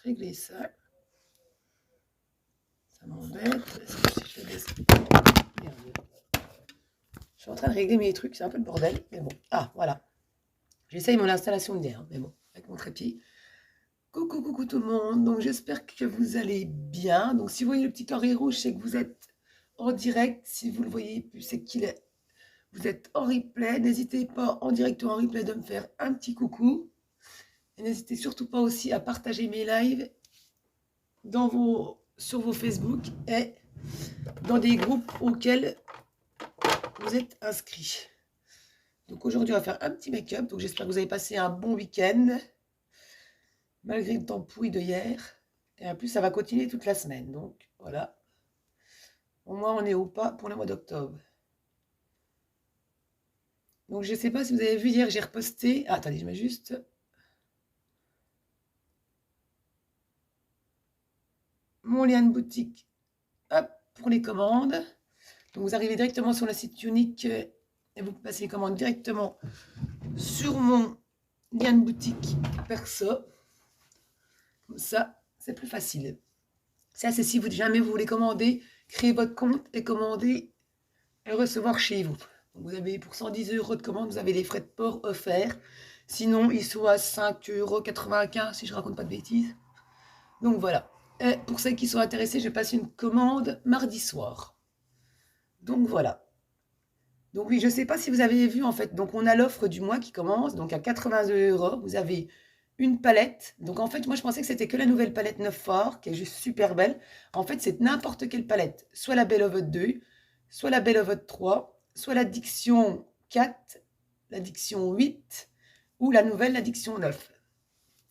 régler ça. Ça m'embête. Est-ce que si je laisse... Merde. Je suis en train de régler mes trucs, c'est un peu le bordel, mais bon. Ah, voilà. J'essaye mon installation de hier, mais bon, avec mon trépied. Coucou, coucou tout le monde. Donc, j'espère que vous allez bien. Donc, si vous voyez le petit carré rouge, c'est que vous êtes en direct. Si vous le voyez plus, c'est qu'il est... Vous êtes en replay. N'hésitez pas, en direct ou en replay, de me faire un petit coucou. Et n'hésitez surtout pas aussi à partager mes lives sur vos Facebook et dans des groupes auxquels vous êtes inscrits. Donc aujourd'hui, on va faire un petit make-up. Donc j'espère que vous avez passé un bon week-end, malgré le temps pourri de hier. Et en plus, ça va continuer toute la semaine. Donc voilà. Au moins, on est au pas pour le mois d'octobre. Donc je ne sais pas si vous avez vu hier, j'ai reposté. Ah, attendez, je mets juste... mon lien de boutique, hop, pour les commandes. Donc vous arrivez directement sur le site unique et vous passez les commandes directement sur mon lien de boutique perso. Comme ça, c'est plus facile. Ça, c'est si jamais vous voulez commander, créer votre compte et commander et recevoir chez vous. Donc vous avez pour 110 € de commande, vous avez les frais de port offerts. Sinon, ils sont à 5,95 € si je raconte pas de bêtises. Donc voilà. Et pour celles qui sont intéressées, je passe une commande mardi soir. Donc voilà. Donc oui, je ne sais pas si vous avez vu en fait. Donc on a l'offre du mois qui commence. Donc à 82 €, vous avez une palette. Donc en fait, moi je pensais que c'était que la nouvelle palette 9 Fort, qui est juste super belle. En fait, c'est n'importe quelle palette. Soit la Belle of 2, soit la Belle of 3, soit l'addiction 4, l'addiction 8, ou la nouvelle l'addiction 9.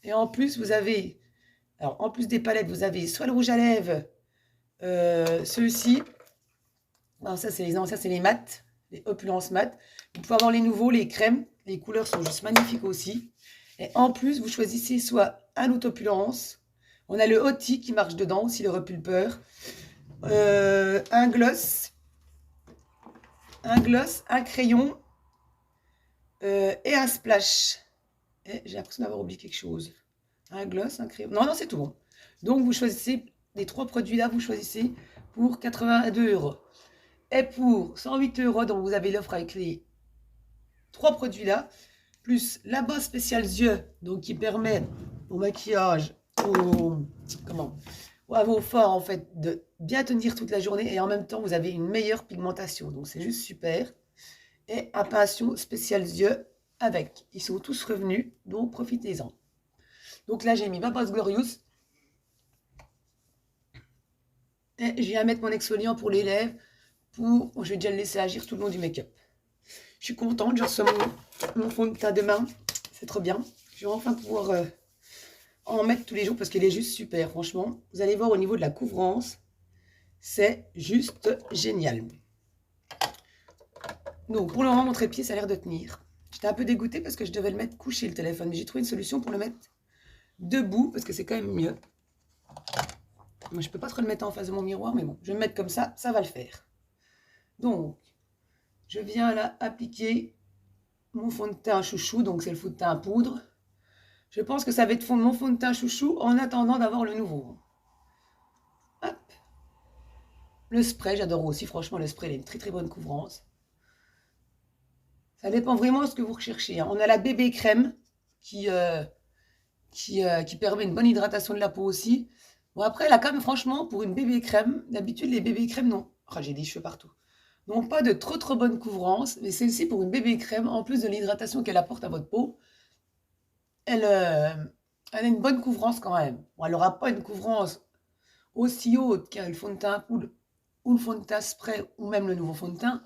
Et en plus, vous avez... Alors, en plus des palettes, vous avez soit le rouge à lèvres, ceux-ci. Alors ça, c'est les mats, les opulences mat. Vous pouvez avoir les nouveaux, les crèmes. Les couleurs sont juste magnifiques aussi. Et en plus, vous choisissez soit un haute opulence. On a le Hoti qui marche dedans aussi, le repulpeur. Un gloss, un crayon et un splash. Et j'ai l'impression d'avoir oublié quelque chose. Un gloss, un crayon. Non, c'est tout bon. Donc, vous choisissez les 3 produits-là, vous choisissez pour 82 €. Et pour 108 €, donc vous avez l'offre avec les 3 produits-là, plus la base spéciale yeux, donc qui permet au maquillage, à vos forts en fait, de bien tenir toute la journée et en même temps, vous avez une meilleure pigmentation. Donc, c'est juste super. Et un pinceau spécial yeux avec. Ils sont tous revenus, donc profitez-en. Donc là, j'ai mis ma base Glorious. Et je viens mettre mon exfoliant pour les lèvres. Je vais déjà le laisser agir tout le long du make-up. Je suis contente, je reçois mon fond de teint demain. C'est trop bien. Je vais enfin pouvoir en mettre tous les jours parce qu'il est juste super, franchement. Vous allez voir au niveau de la couvrance. C'est juste génial. Donc, pour le moment, mon trépied, ça a l'air de tenir. J'étais un peu dégoûtée parce que je devais le mettre couché, le téléphone. Mais j'ai trouvé une solution pour le mettre debout parce que c'est quand même mieux. Moi, je peux pas trop le mettre en face de mon miroir, mais bon, je vais me mettre comme ça, ça va le faire. Donc, je viens là appliquer mon fond de teint chouchou, donc c'est le fond de teint poudre. Je pense que ça va être mon fond de teint chouchou en attendant d'avoir le nouveau. Hop. Le spray, j'adore aussi, franchement, le spray, il a une très très bonne couvrance. Ça dépend vraiment de ce que vous recherchez. Hein. On a la bébé crème qui permet une bonne hydratation de la peau aussi. Bon, après, là, quand même, franchement, pour une bébé crème, d'habitude, les bébés crèmes, non. Oh, j'ai des cheveux partout. N'ont pas de trop bonne couvrance, mais celle-ci, pour une bébé crème, en plus de l'hydratation qu'elle apporte à votre peau, elle a une bonne couvrance quand même. Bon, elle n'aura pas une couvrance aussi haute qu'un le fond de teint poudre ou le fond de teint spray ou même le nouveau fond de teint,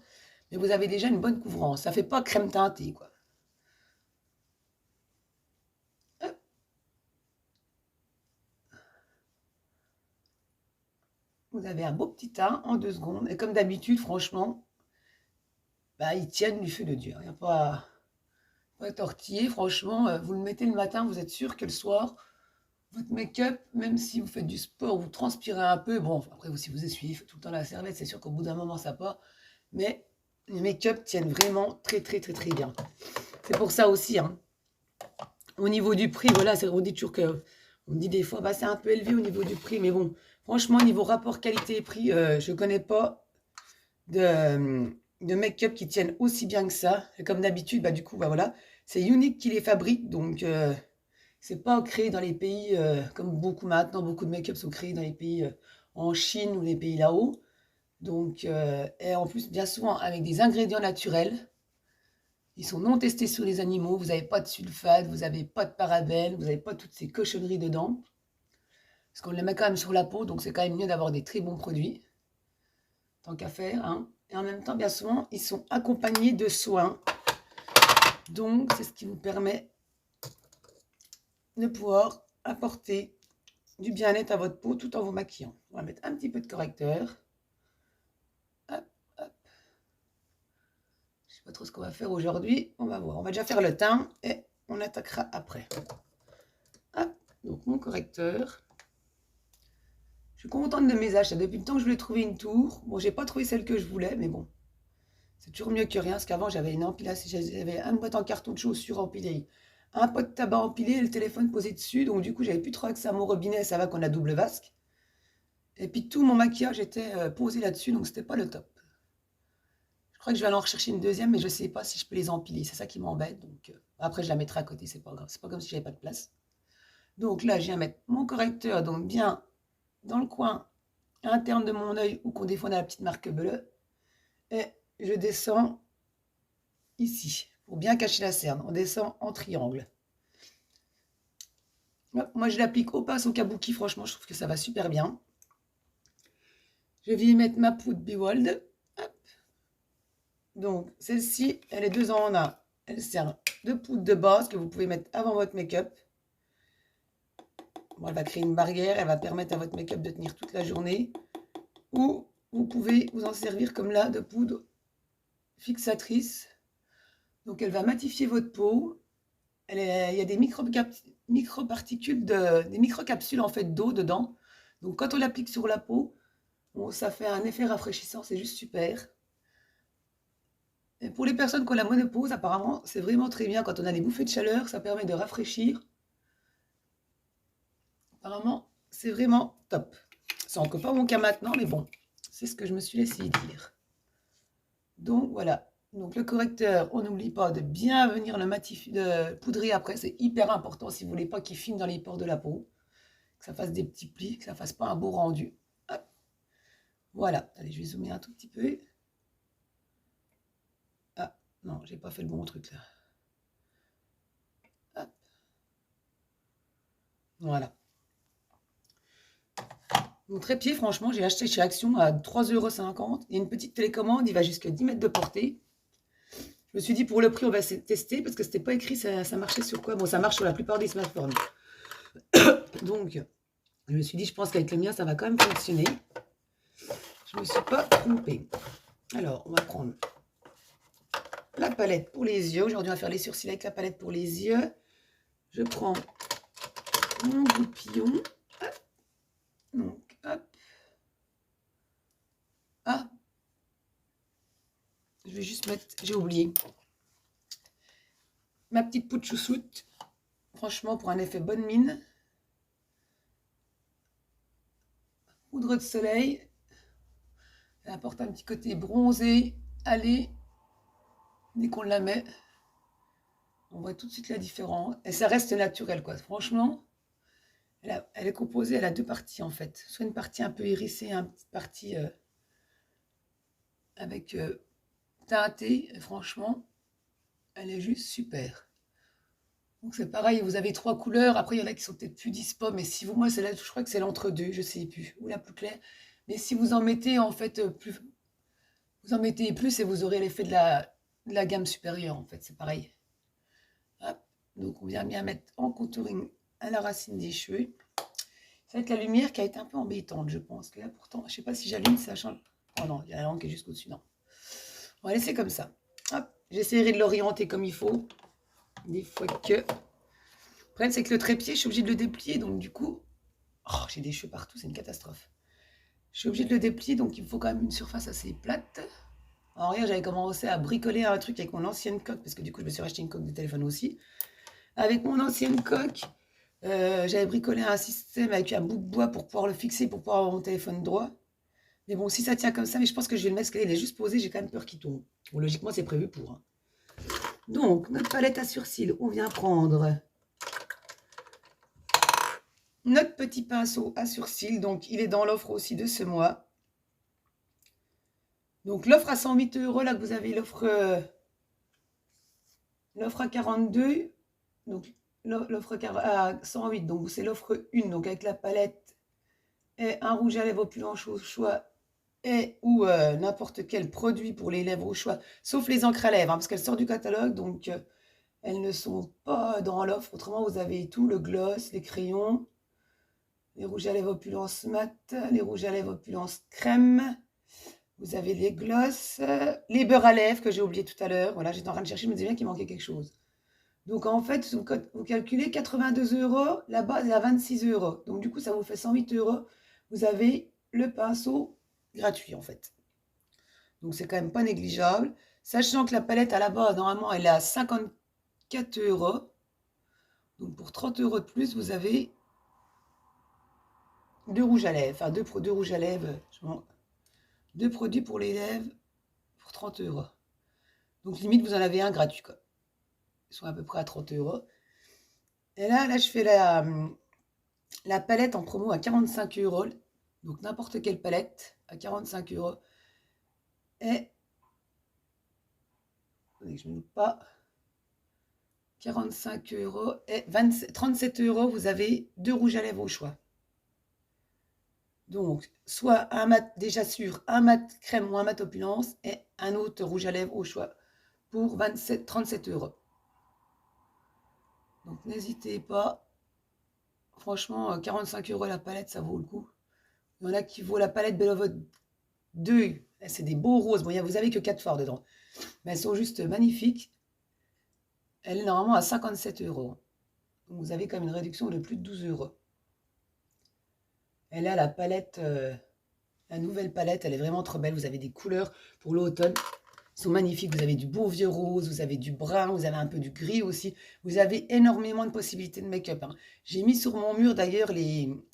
mais vous avez déjà une bonne couvrance. Ça ne fait pas crème teintée, quoi. Vous avez un beau petit teint en 2 secondes. Et comme d'habitude, franchement, ils tiennent du feu de Dieu. Il n'y a pas tortiller. Franchement, vous le mettez le matin, vous êtes sûr que le soir, votre make-up, même si vous faites du sport, vous transpirez un peu. Bon, après, si vous essuyez tout le temps la serviette, c'est sûr qu'au bout d'un moment, ça part. Mais les make-up tiennent vraiment très bien. C'est pour ça aussi, hein. Au niveau du prix, voilà, on dit toujours que On me dit des fois, bah, c'est un peu élevé au niveau du prix, mais bon, franchement, niveau rapport qualité-prix, je ne connais pas de make-up qui tiennent aussi bien que ça. Et comme d'habitude, bah, du coup, bah, voilà, c'est Unique qui les fabrique, donc c'est pas créé dans les pays, comme beaucoup maintenant, beaucoup de make-up sont créés dans les pays en Chine ou les pays là-haut. Donc, et en plus, bien souvent, avec des ingrédients naturels. Ils sont non testés sur les animaux, vous n'avez pas de sulfate, vous n'avez pas de parabènes, vous n'avez pas toutes ces cochonneries dedans. Parce qu'on les met quand même sur la peau, donc c'est quand même mieux d'avoir des très bons produits. Tant qu'à faire, hein. Et en même temps, bien souvent, ils sont accompagnés de soins. Donc, c'est ce qui vous permet de pouvoir apporter du bien-être à votre peau tout en vous maquillant. On va mettre un petit peu de correcteur. Hop, hop. Je ne sais pas trop ce qu'on va faire aujourd'hui. On va voir. On va déjà faire le teint et on attaquera après. Hop, donc mon correcteur. Je suis contente de mes achats. Depuis le temps que je voulais trouver une tour. Bon, j'ai pas trouvé celle que je voulais, mais bon. C'est toujours mieux que rien, parce qu'avant, j'avais une empilation. J'avais une boîte en carton de chaussures empilée, un pot de tabac empilé et le téléphone posé dessus. Donc, du coup, j'avais plus trop accès à mon robinet. Ça va qu'on a double vasque. Et puis, tout mon maquillage était posé là-dessus, donc c'était pas le top. Je crois que je vais aller en rechercher une deuxième, mais je sais pas si je peux les empiler. C'est ça qui m'embête. Donc, après, je la mettrai à côté, c'est pas grave. C'est pas comme si j'avais pas de place. Donc là, je viens mettre mon correcteur, donc bien dans le coin interne de mon œil où qu'on défend la petite marque bleue. Et je descends ici pour bien cacher la cerne. On descend en triangle. Moi, je l'applique au pinceau kabuki. Franchement, je trouve que ça va super bien. Je vais y mettre ma poudre Bewold. Donc, celle-ci, elle est 2 en 1. Elle sert de poudre de base que vous pouvez mettre avant votre make-up. Bon, elle va créer une barrière. Elle va permettre à votre make-up de tenir toute la journée. Ou vous pouvez vous en servir comme là de poudre fixatrice. Donc, elle va matifier votre peau. Il y a des microparticules, des microcapsules en fait d'eau dedans. Donc, quand on l'applique sur la peau, bon, ça fait un effet rafraîchissant. C'est juste super. Et pour les personnes qui ont la ménopause, apparemment, c'est vraiment très bien. Quand on a des bouffées de chaleur, ça permet de rafraîchir. Apparemment, c'est vraiment top. C'est encore pas mon cas maintenant, mais bon, c'est ce que je me suis laissé dire. Donc, voilà. Donc, le correcteur, on n'oublie pas de bien venir de poudrer après. C'est hyper important si vous voulez pas qu'il filme dans les pores de la peau. Que ça fasse des petits plis, que ça fasse pas un beau rendu. Hop. Voilà. Allez, je vais zoomer un tout petit peu. Ah, non, j'ai pas fait le bon truc là. Hop. Voilà. Mon trépied, franchement, j'ai acheté chez Action à 3,50 €. Il y a une petite télécommande, il va jusqu'à 10 mètres de portée. Je me suis dit, pour le prix, on va tester, parce que c'était pas écrit, ça marchait sur quoi. Bon, ça marche sur la plupart des smartphones. Donc, je me suis dit, je pense qu'avec le mien, ça va quand même fonctionner. Je ne me suis pas trompée. Alors, on va prendre la palette pour les yeux. Aujourd'hui, on va faire les sourcils avec la palette pour les yeux. Je prends mon goupillon. Hop. Donc, hop. Ah, je vais juste mettre, j'ai oublié, ma petite poudre chouchoute. Franchement, pour un effet bonne mine. Poudre de soleil. Elle apporte un petit côté bronzé. Allez, dès qu'on la met, on voit tout de suite la différence. Et ça reste naturel, quoi. Franchement, elle est composée, elle a 2 parties, en fait. Soit une partie un peu hérissée, une petite partie avec teintée. Et franchement, elle est juste super. Donc c'est pareil, vous avez 3 couleurs. Après, il y en a qui sont peut-être plus dispo, mais si vous, moi, c'est là, je crois que c'est l'entre-deux, je sais plus, ou la plus claire. Mais si vous en mettez, en fait, plus, vous en mettez plus et vous aurez l'effet de la gamme supérieure, en fait, c'est pareil. Hop. Donc on vient bien mettre en contouring à la racine des cheveux. Ça va être la lumière qui a été un peu embêtante, je pense. Que là, pourtant, je sais pas si j'allume, ça change. Oh non, il y a la lampe qui est juste au-dessus, non. On va laisser comme ça. Hop, j'essaierai de l'orienter comme il faut. Des fois que... Le problème, c'est que le trépied, je suis obligée de le déplier. Donc, du coup... Oh, j'ai des cheveux partout, c'est une catastrophe. Je suis obligée de le déplier, donc il me faut quand même une surface assez plate. Alors, regarde, j'avais commencé à bricoler un truc avec mon ancienne coque, parce que du coup, je me suis racheté une coque de téléphone aussi. Avec mon ancienne coque, J'avais bricolé un système avec un bout de bois pour pouvoir le fixer, pour pouvoir avoir mon téléphone droit. Mais bon, si ça tient comme ça, mais je pense que je vais le mettre, parce qu'il est juste posé, j'ai quand même peur qu'il tombe. Bon, logiquement, c'est prévu pour. Hein. Donc, notre palette à surcils, on vient prendre notre petit pinceau à surcils. Donc, il est dans l'offre aussi de ce mois. Donc, l'offre à 108 €, là, que vous avez l'offre à 42. Donc, l'offre à 108. Donc, c'est l'offre 1. Donc, avec la palette et un rouge à lèvres opulent au choix et ou n'importe quel produit pour les lèvres au choix, sauf les encres à lèvres, hein, parce qu'elles sortent du catalogue, donc elles ne sont pas dans l'offre. Autrement, vous avez tout, le gloss, les crayons, les rouges à lèvres opulence mat, les rouges à lèvres opulence crème, vous avez les gloss, les beurres à lèvres que j'ai oublié tout à l'heure. Voilà, j'étais en train de chercher, je me disais bien qu'il manquait quelque chose. Donc en fait, vous calculez 82 €, la base est à 26 €. Donc du coup, ça vous fait 108 €. Vous avez le pinceau gratuit en fait. Donc c'est quand même pas négligeable. Sachant que la palette à la base, normalement, elle est à 54 €. Donc pour 30 € de plus, vous avez deux rouges à lèvres. Enfin, deux rouges à lèvres. Deux produits pour les lèvres pour 30 €. Donc limite, vous en avez un gratuit, quoi. Ils sont à peu près à 30 €. Et là, je fais la palette en promo à 45 €. Donc n'importe quelle palette à 45 €. Et attendez que je ne me loupe pas. 45 € et 37 €, vous avez deux rouges à lèvres au choix. Donc, soit un mat déjà sûr, un mat crème ou un mat opulence et un autre rouge à lèvres au choix pour 37 €. Donc, n'hésitez pas. Franchement, 45 € la palette, ça vaut le coup. Il y en a qui vaut la palette Beloved 2. C'est des beaux roses. Bon, vous avez que 4 fards dedans. Mais elles sont juste magnifiques. Elle est normalement à 57 €. Donc, vous avez quand même une réduction de plus de 12 €. Elle a la palette, la nouvelle palette, elle est vraiment trop belle. Vous avez des couleurs pour l'automne. Ils sont magnifiques. Vous avez du beau vieux rose, vous avez du brun, vous avez un peu du gris aussi. Vous avez énormément de possibilités de make-up. Hein. J'ai mis sur mon mur d'ailleurs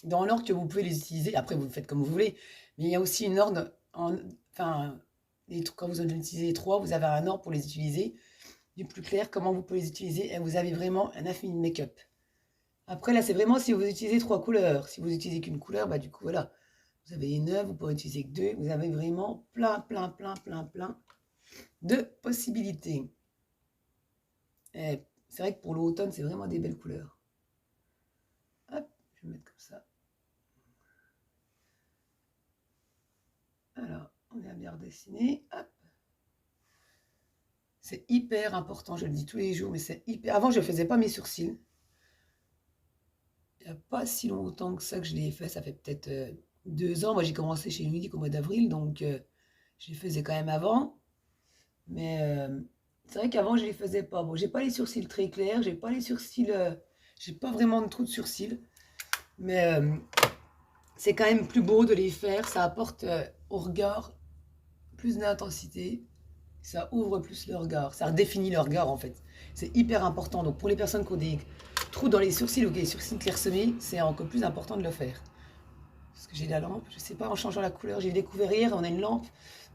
dans l'ordre que vous pouvez les utiliser. Après, vous faites comme vous voulez. Mais il y a aussi une ordre, quand vous en utilisez les trois, vous avez un ordre pour les utiliser. Du plus clair, comment vous pouvez les utiliser. Et vous avez vraiment un infini de make-up. Après, là, c'est vraiment si vous utilisez trois couleurs. Si vous utilisez qu'une couleur, bah du coup, voilà. Vous avez une œuvre, vous pourrez utiliser que deux. Vous avez vraiment plein de possibilités. Et c'est vrai que pour l'automne, c'est vraiment des belles couleurs. Hop, je vais mettre comme ça. Alors, on vient bien redessiner. Hop. C'est hyper important, je le dis tous les jours, mais c'est hyper... Avant, je ne faisais pas mes sourcils. Il n'y a pas si longtemps que ça que je l'ai fait. Ça fait peut-être 2 ans. Moi, j'ai commencé chez Unique au mois d'avril, donc je les faisais quand même avant. Mais c'est vrai qu'avant, je les faisais pas. Bon, j'ai pas les sourcils très clairs, j'ai pas les sourcils... j'ai pas vraiment de trou de sourcils. Mais c'est quand même plus beau de les faire. Ça apporte au regard plus d'intensité. Ça ouvre plus le regard. Ça redéfinit le regard, en fait. C'est hyper important. Donc, pour les personnes qui ont des trous dans les sourcils ou des sourcils clairsemés, c'est encore plus important de le faire. Parce que j'ai la lampe, je sais pas, en changeant la couleur, j'ai découvert hier, on a une lampe,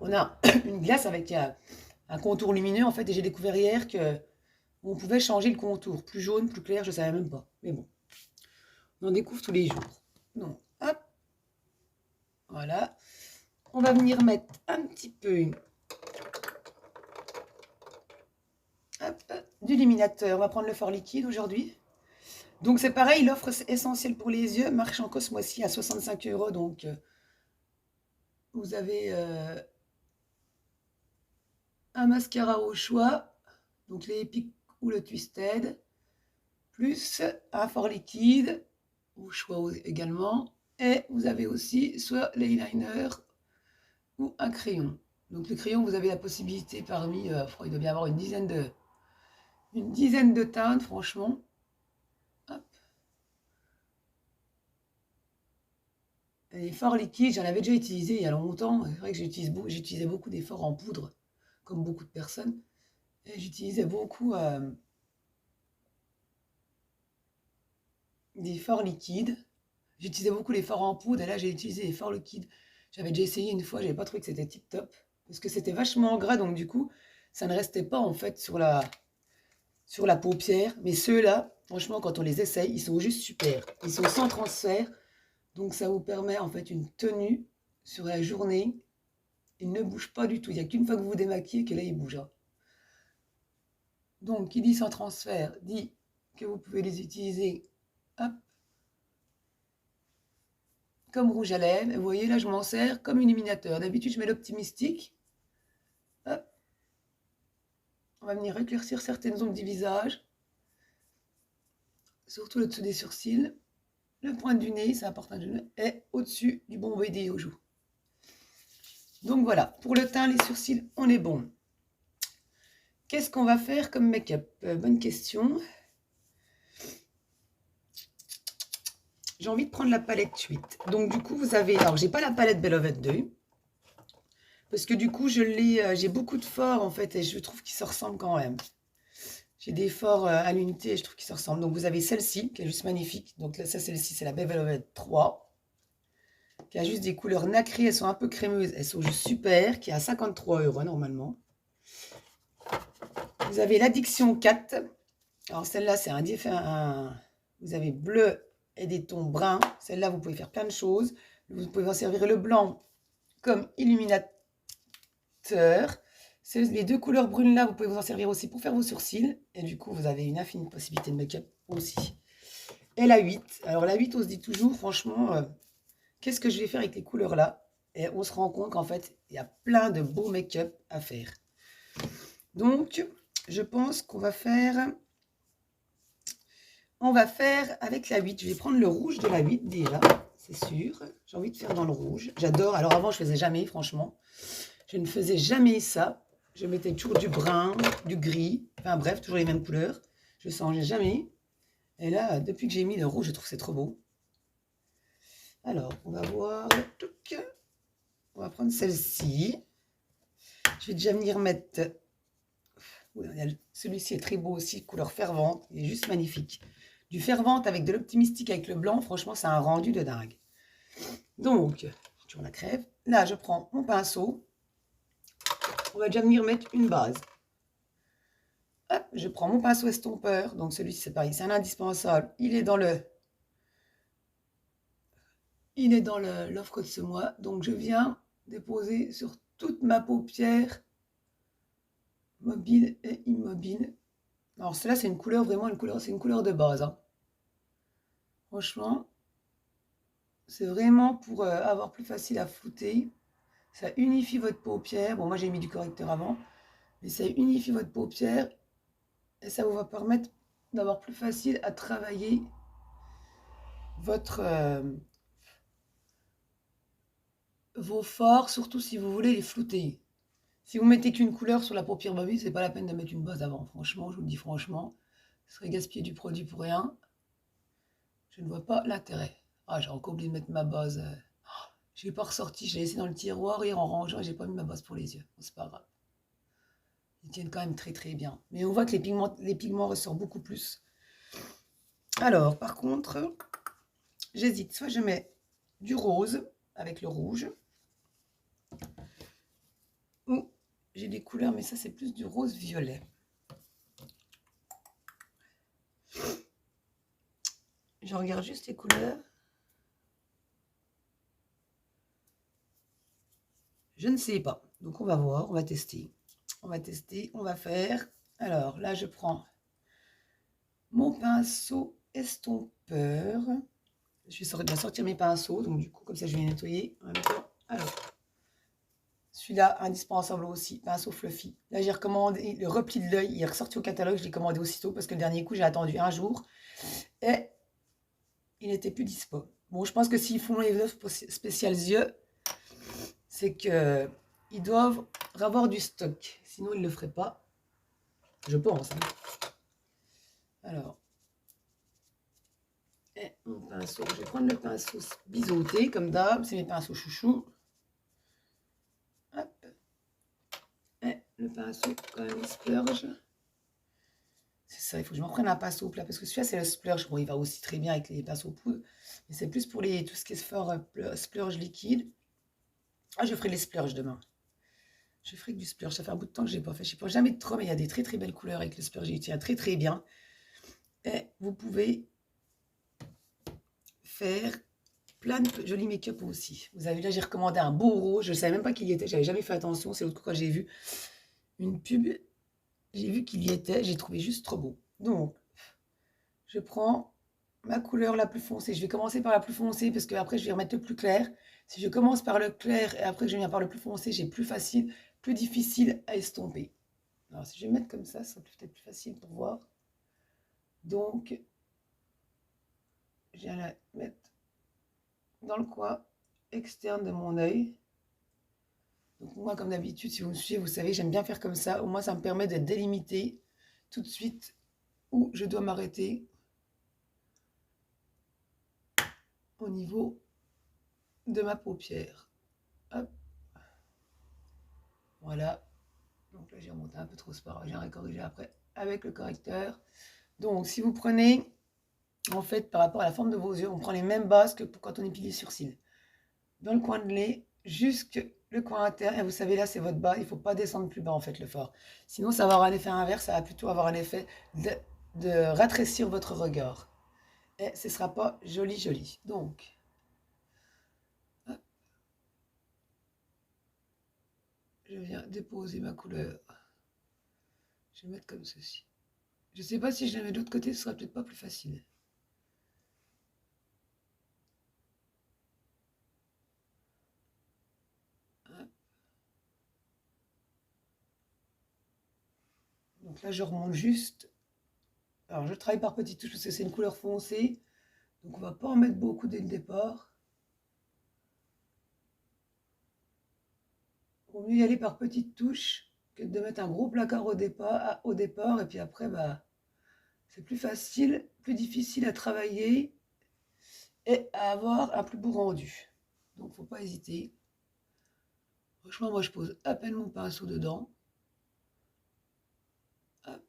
on a une glace avec un contour lumineux, en fait, et j'ai découvert hier qu'on pouvait changer le contour, plus jaune, plus clair, je savais même pas. Mais bon, on en découvre tous les jours. Donc, hop, voilà. On va venir mettre un petit peu d'illuminateur. On va prendre le fort liquide aujourd'hui. Donc c'est pareil, l'offre essentielle pour les yeux marche encore ce mois-ci à 65 €. Donc vous avez un mascara au choix, donc les Epic ou le Twisted, plus un fort liquide au choix également. Et vous avez aussi soit l'eyeliner ou un crayon. Donc le crayon, vous avez la possibilité parmi, il doit bien avoir une dizaine de teintes, franchement. Hop. Les forts liquides, j'en avais déjà utilisé il y a longtemps. C'est vrai que j'utilisais beaucoup des forts en poudre, comme beaucoup de personnes. Et j'utilisais beaucoup des fards liquides. J'utilisais beaucoup les fards en poudre et là j'ai utilisé les fards liquides. J'avais déjà essayé une fois, j'avais pas trouvé que c'était tip top parce que c'était vachement gras, donc du coup ça ne restait pas en fait sur la paupière. Mais ceux-là, franchement, quand on les essaye, ils sont juste super. Ils sont sans transfert, donc ça vous permet en fait une tenue sur la journée. Ils ne bougent pas du tout. Il n'y a qu'une fois que vous vous démaquillez que là il bouge. Donc qui dit sans transfert dit que vous pouvez les utiliser, hop, comme rouge à lèvres. Et vous voyez là je m'en sers comme illuminateur. D'habitude je mets l'optimistique. Hop. On va venir éclaircir certaines zones du visage, surtout le dessous des sourcils, le point du nez, c'est important, et au-dessus du bombé des aux joues. Donc voilà, pour le teint, les sourcils, on est bon. Qu'est-ce qu'on va faire comme make-up? Bonne question. J'ai envie de prendre la palette 8. Donc du coup, vous avez... Alors, j'ai pas la palette Beloved 2. Parce que du coup, j'ai beaucoup de forts, en fait, et je trouve qu'ils se ressemblent quand même. J'ai des forts à l'unité et je trouve qu'ils se ressemblent. Donc, vous avez celle-ci, qui est juste magnifique. Donc là, ça, celle-ci, c'est la Beloved 3. Qui a juste des couleurs nacrées. Elles sont un peu crémeuses. Elles sont juste super. Qui est à 53 € normalement. Vous avez l'Addiction 4. Alors, celle-là, c'est vous avez bleu et des tons bruns. Celle-là, vous pouvez faire plein de choses. Vous pouvez en servir le blanc comme illuminateur. Les deux couleurs brunes là, vous pouvez vous en servir aussi pour faire vos sourcils. Et du coup, vous avez une infinie possibilité de make-up aussi. Et la 8. Alors la 8, on se dit toujours, franchement, qu'est-ce que je vais faire avec les couleurs là? Et on se rend compte qu'en fait, il y a plein de beaux make-up à faire. Donc, je pense qu'on va faire... On va faire avec la 8. Je vais prendre le rouge de la 8 déjà, c'est sûr. J'ai envie de faire dans le rouge. J'adore. Alors avant, je faisais jamais, franchement. Je ne faisais jamais ça. Je mettais toujours du brun, du gris. Enfin bref, toujours les mêmes couleurs. Je ne changeais jamais. Et là, depuis que j'ai mis le rouge, je trouve que c'est trop beau. Alors, on va voir. On va prendre celle-ci. Je vais déjà venir mettre... Celui-ci est très beau aussi, couleur fervente. Il est juste magnifique. Du fervente avec de l'optimistique avec le blanc, franchement, c'est un rendu de dingue. Donc, je tourne la crève. Là, je prends mon pinceau. On va déjà venir mettre une base. Hop, je prends mon pinceau estompeur. Donc, celui-ci, c'est pareil, c'est un indispensable. Il est dans l'offre de ce mois. Donc, je viens déposer sur toute ma paupière mobile et immobile. Alors, celle-là, c'est une couleur, vraiment une couleur, c'est une couleur de base. Hein. Franchement, c'est vraiment pour avoir plus facile à flouter. Ça unifie votre paupière. Bon, moi, j'ai mis du correcteur avant. Mais ça unifie votre paupière. Et ça vous va permettre d'avoir plus facile à travailler vos forts, surtout si vous voulez les flouter. Si vous mettez qu'une couleur sur la paupière mobile, c'est pas la peine de mettre une base avant. Franchement, je vous le dis franchement, ce serait gaspiller du produit pour rien. Je ne vois pas l'intérêt. Ah, j'ai encore oublié de mettre ma base. Je l'ai pas ressorti, je l'ai laissé dans le tiroir hier en rangeant et j'ai pas mis ma base pour les yeux. Bon, c'est pas grave. Ils tiennent quand même très très bien. Mais on voit que les pigments ressortent beaucoup plus. Alors, par contre, j'hésite. Soit je mets du rose avec le rouge. Ou j'ai des couleurs, mais ça c'est plus du rose violet. Je regarde juste les couleurs. Je ne sais pas. Donc on va voir, on va tester. On va tester, on va faire. Alors là, je prends mon pinceau estompeur. Je vais bien sortir mes pinceaux. Donc du coup, comme ça, je vais les nettoyer en même temps. Alors, celui-là, indispensable aussi, pinceau fluffy. Là, j'ai recommandé le repli de l'œil. Il est ressorti au catalogue. Je l'ai commandé aussitôt parce que le dernier coup, j'ai attendu un jour. Et il n'était plus dispo. Bon, je pense que s'ils font les offres spéciales yeux, c'est que ils doivent avoir du stock. Sinon, ils ne le feraient pas. Je pense. Hein. Alors, et mon pinceau. Je vais prendre le pinceau biseauté, comme d'hab. C'est mes pinceaux chouchous. Hop. Et le pinceau, quand même, il splurge. C'est ça, il faut que je m'en prenne un pinceau plat, parce que celui-là, c'est le splurge. Bon, il va aussi très bien avec les pinceaux poudre, mais c'est plus pour tout ce qui est splurge liquide. Ah, je ferai les splurges demain. Je ferai que du splurge. Ça fait un bout de temps que je n'ai pas fait. Je ne sais pas jamais de trop, mais il y a des très très belles couleurs avec le splurge. Il tient très très bien. Et vous pouvez faire plein de jolis make-up aussi. Vous avez vu, là, j'ai recommandé un beau rose. Je ne savais même pas qu'il y était. J'avais jamais fait attention. C'est l'autre fois quand j'ai vu une pub. J'ai vu qu'il y était. J'ai trouvé juste trop beau. Donc, je prends ma couleur la plus foncée. Je vais commencer par la plus foncée parce qu'après, je vais remettre le plus clair. Si je commence par le clair et après que je viens par le plus foncé, j'ai plus facile, plus difficile à estomper. Alors, si je vais mettre comme ça sera peut-être plus facile pour voir. Donc, je viens la mettre dans le coin externe de mon œil. Donc, moi, comme d'habitude, si vous me suivez, vous savez, j'aime bien faire comme ça. Au moins, ça me permet de délimiter tout de suite où je dois m'arrêter au niveau de ma paupière. Hop. Voilà. Donc là, j'ai remonté un peu trop, c'est pas grave, j'ai corrigé après avec le correcteur. Donc, si vous prenez, en fait, par rapport à la forme de vos yeux, on prend les mêmes bases que quand on épile les sourcils. Dans le coin de nez, jusque le coin interne. Et vous savez, là, c'est votre bas. Il ne faut pas descendre plus bas, en fait, le fort. Sinon, ça va avoir un effet inverse. Ça va plutôt avoir un effet de rétrécir votre regard. Et ce ne sera pas joli, joli. Donc, hop, je viens déposer ma couleur. Je vais mettre comme ceci. Je ne sais pas si je la mets de l'autre côté, ce sera peut-être pas plus facile. Hop. Donc là, je remonte juste. Alors, je travaille par petites touches parce que c'est une couleur foncée. Donc, on ne va pas en mettre beaucoup dès le départ. Il vaut mieux y aller par petites touches que de mettre un gros placard au départ et puis après, bah, c'est plus facile, plus difficile à travailler et à avoir un plus beau rendu. Donc, faut pas hésiter. Franchement, moi, je pose à peine mon pinceau dedans. Hop.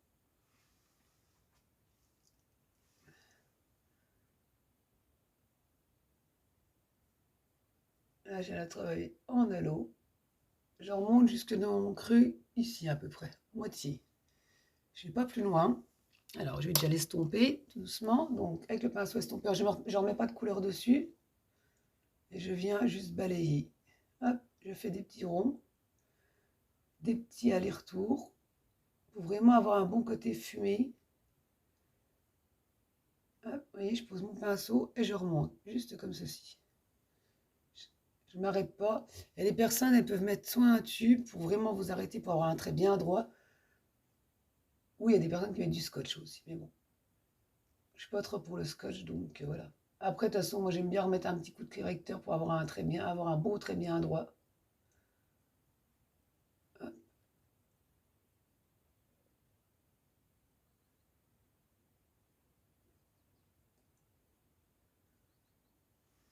Là, j'ai la travailler en halo. Je remonte jusque dans mon creux, ici à peu près, moitié. Je ne vais pas plus loin. Alors, je vais déjà l'estomper tout doucement. Donc, avec le pinceau estompeur, je ne remets pas de couleur dessus. Et je viens juste balayer. Hop, je fais des petits ronds, des petits allers-retours, pour vraiment avoir un bon côté fumé. Hop, vous voyez, je pose mon pinceau et je remonte, juste comme ceci. Je ne m'arrête pas. Et les personnes, elles peuvent mettre soit un tube pour vraiment vous arrêter, pour avoir un trait bien droit. Ou il y a des personnes qui mettent du scotch aussi. Mais bon, je ne suis pas trop pour le scotch, donc voilà. Après, de toute façon, moi j'aime bien remettre un petit coup de correcteur pour avoir un trait bien, avoir un beau trait bien droit. Hop.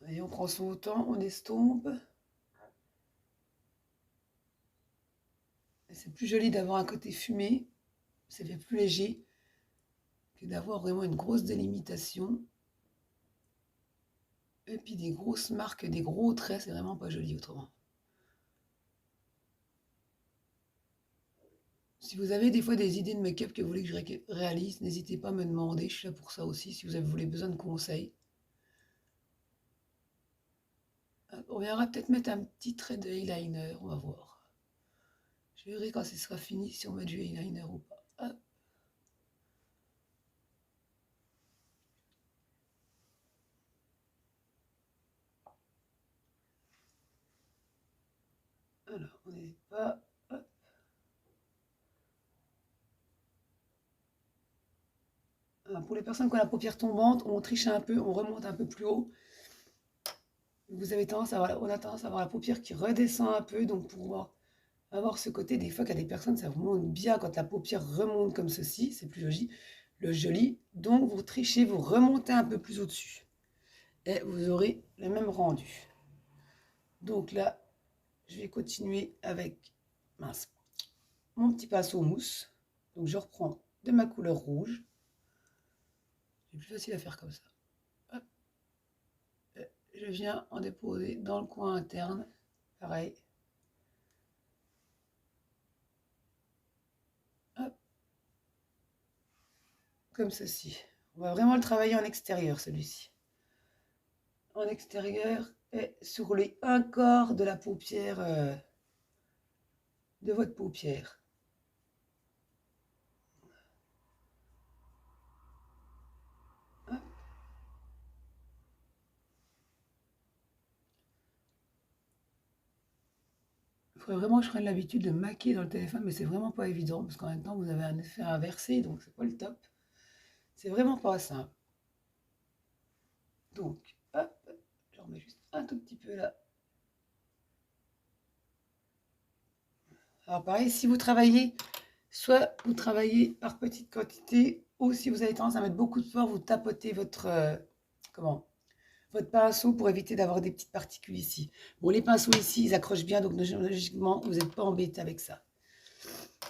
Et on prend son temps, on estompe. C'est plus joli d'avoir un côté fumé, ça fait plus léger que d'avoir vraiment une grosse délimitation. Et puis des grosses marques, des gros traits, c'est vraiment pas joli autrement. Si vous avez des fois des idées de make-up que vous voulez que je réalise, n'hésitez pas à me demander, je suis là pour ça aussi, si vous avez besoin de conseils. On viendra peut-être mettre un petit trait de eyeliner, on va voir. Je verrai quand ce sera fini si on met du eyeliner ou pas. Hop. Alors, on n'hésite pas. Hop. Alors, pour les personnes qui ont la paupière tombante, on triche un peu, on remonte un peu plus haut. Vous avez tendance à avoir, on a tendance à avoir la paupière qui redescend un peu, donc pour avoir ce côté, des fois, qu'il y a des personnes, ça remonte bien quand la paupière remonte comme ceci, c'est plus joli. Le joli, donc vous trichez, vous remontez un peu plus au-dessus. Et vous aurez le même rendu. Donc là, je vais continuer avec, mince, mon petit pinceau mousse. Donc je reprends de ma couleur rouge. C'est plus facile à faire comme ça. Hop. Je viens en déposer dans le coin interne. Pareil. Hop. Comme ceci. On va vraiment le travailler en extérieur, celui-ci. En extérieur et sur les un quart de la paupière, de votre paupière. Hop. Il faudrait vraiment que je prenne l'habitude de maquiller dans le téléphone, mais c'est vraiment pas évident, parce qu'en même temps, vous avez un effet inversé, donc c'est pas le top. C'est vraiment pas simple. Donc, hop, je remets juste un tout petit peu là. Alors pareil, si vous travaillez, soit vous travaillez par petite quantité, ou si vous avez tendance à mettre beaucoup de force, vous tapotez votre, votre pinceau pour éviter d'avoir des petites particules ici. Bon, les pinceaux ici, ils accrochent bien, donc logiquement, vous n'êtes pas embêté avec ça.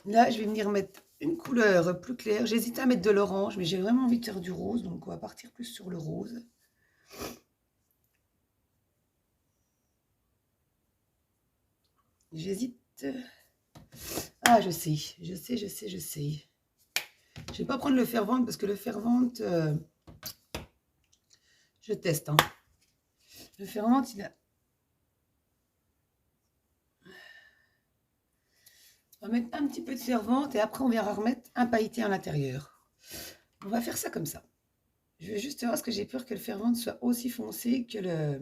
Là, je vais venir mettre une couleur plus claire. J'hésite à mettre de l'orange, mais j'ai vraiment envie de faire du rose, donc on va partir plus sur le rose. J'hésite. Ah, je sais. Je vais pas prendre le fer-vente parce que le fer-vente, je teste. Hein. Le fer-vente, il a... On va mettre un petit peu de fer-vente et après on viendra remettre un pailleté à l'intérieur. On va faire ça comme ça. Je vais juste voir parce que j'ai peur que le fer-vente soit aussi foncé que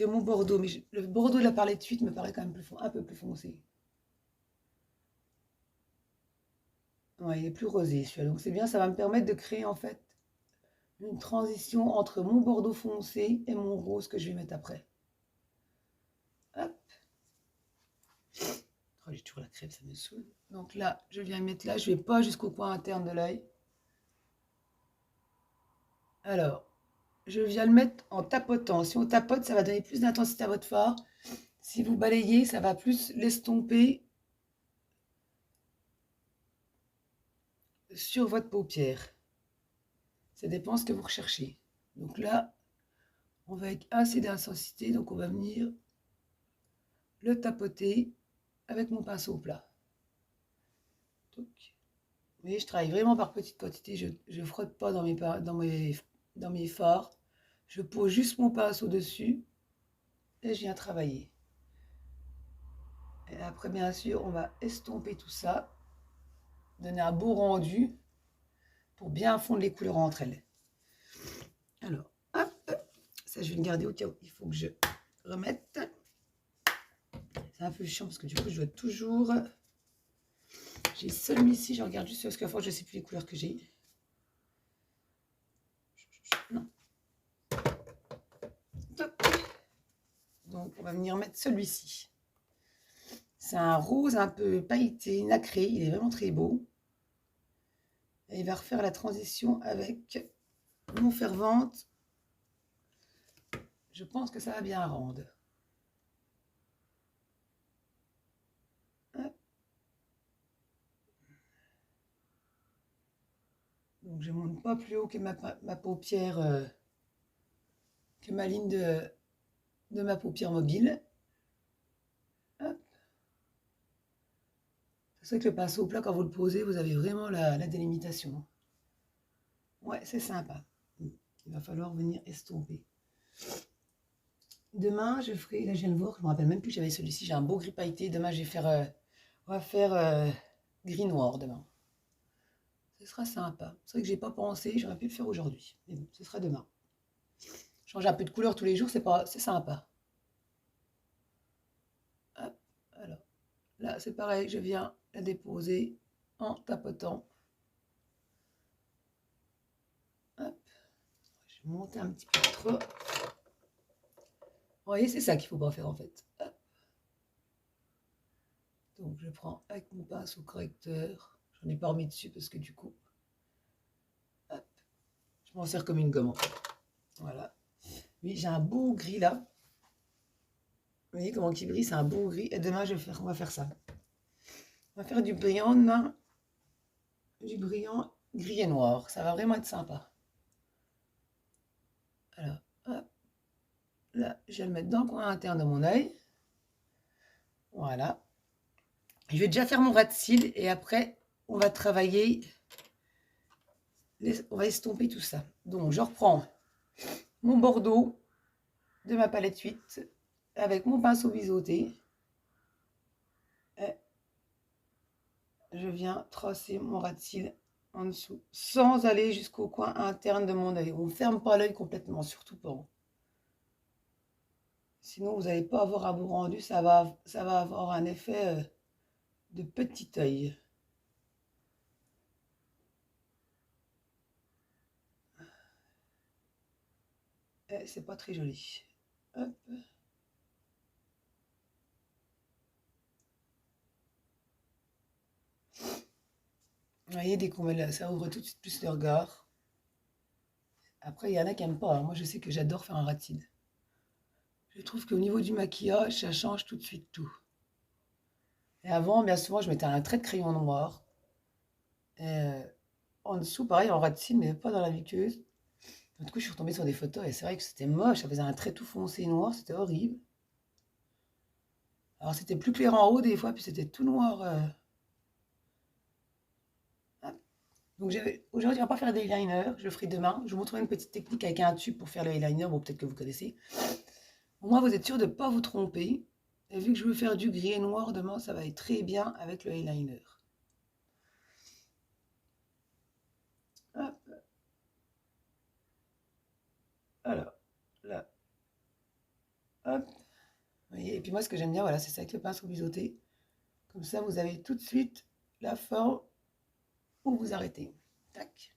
mon bordeaux. Mais le bordeaux de la palette de suite me paraît quand même un peu plus foncé. Ouais, il est plus rosé celui-là. Donc c'est bien, ça va me permettre de créer en fait une transition entre mon bordeaux foncé et mon rose que je vais mettre après. Hop. Oh, j'ai toujours la crème, ça me saoule. Donc là, je viens mettre là. Je ne vais pas jusqu'au coin interne de l'œil. Alors, je viens le mettre en tapotant. Si on tapote, ça va donner plus d'intensité à votre fard. Si vous balayez, ça va plus l'estomper sur votre paupière. Ça dépend ce que vous recherchez. Donc là, on va avec assez d'intensité. Donc on va venir le tapoter avec mon pinceau plat. Donc, vous voyez, je travaille vraiment par petite quantité. Je ne frotte pas dans mes fards. Je pose juste mon pinceau dessus et je viens travailler. Et après, bien sûr, on va estomper tout ça, donner un beau rendu pour bien fondre les couleurs entre elles. Alors, hop, ça je vais le garder au cas où il faut que je remette. C'est un peu chiant parce que du coup, je dois toujours... J'ai celui-ci, je regarde juste parce qu'à fois, je ne sais plus les couleurs que j'ai. Non. Top. Donc, on va venir mettre celui-ci. C'est un rose un peu pailleté, nacré. Il est vraiment très beau. Et il va refaire la transition avec mon fer-vente. Je pense que ça va bien rendre. Hop. Donc, je ne monte pas plus haut que ma paupière, que ma ligne de ma paupière mobile. Hop. C'est vrai que le pinceau plat, quand vous le posez, vous avez vraiment la délimitation. Ouais, c'est sympa. Il va falloir venir estomper. Demain, je ferai, là je viens de voir, je ne me rappelle même plus, j'avais celui-ci, j'ai un beau gris pailleté. Demain, on va faire gris noir demain. Ce sera sympa. C'est vrai que j'ai pas pensé, j'aurais pu le faire aujourd'hui. Mais bon, ce sera demain. Changer un peu de couleur tous les jours, c'est sympa. Hop, alors, là c'est pareil, je viens la déposer en tapotant. Hop, je vais monter un petit peu trop. Vous voyez, c'est ça qu'il ne faut pas faire en fait. Hop. Donc je prends avec mon pinceau correcteur. J'en ai pas remis dessus parce que du coup, hop, je m'en sers comme une gomme en fait. Voilà. Oui, j'ai un beau gris là. Vous voyez comment il brille, c'est un beau gris. Et demain, on va faire ça. On va faire du brillant demain. Du brillant gris et noir. Ça va vraiment être sympa. Alors, hop, là, je vais le mettre dans le coin interne de mon œil. Voilà. Je vais déjà faire mon ras de cils et après, on va travailler, on va estomper tout ça. Donc, je reprends mon bordeaux de ma palette 8 avec mon pinceau biseauté. Et je viens tracer mon ras de cils en dessous sans aller jusqu'au coin interne de mon œil. On ne ferme pas l'œil complètement, surtout pas. Sinon, vous n'allez pas avoir un beau rendu, ça va avoir un effet de petit œil. Et c'est pas très joli. Hop. Vous voyez, dès qu'on met là, ça ouvre tout de suite plus le regard. Après, il y en a qui n'aiment pas. Moi, je sais que j'adore faire un ras de cils. Je trouve qu'au niveau du maquillage, ça change tout de suite tout. Et avant, bien souvent, je mettais un trait de crayon noir. Et en dessous, pareil, en ras de cils, mais pas dans la muqueuse. Du coup, je suis retombée sur des photos et c'est vrai que c'était moche. Ça faisait un trait tout foncé noir, c'était horrible. Alors, c'était plus clair en haut des fois, puis c'était tout noir. Donc, aujourd'hui, on va pas faire des eyeliner. Je le ferai demain. Je vous montrerai une petite technique avec un tube pour faire le eyeliner. Bon, peut-être que vous connaissez. Au moins, vous êtes sûr de ne pas vous tromper. Et vu que je veux faire du gris et noir demain, ça va être très bien avec le eyeliner. Hop. Alors, là. Hop. Vous voyez, et puis moi, ce que j'aime bien, voilà, c'est ça avec le pinceau biseauté. Comme ça, vous avez tout de suite la forme où vous arrêtez. Tac.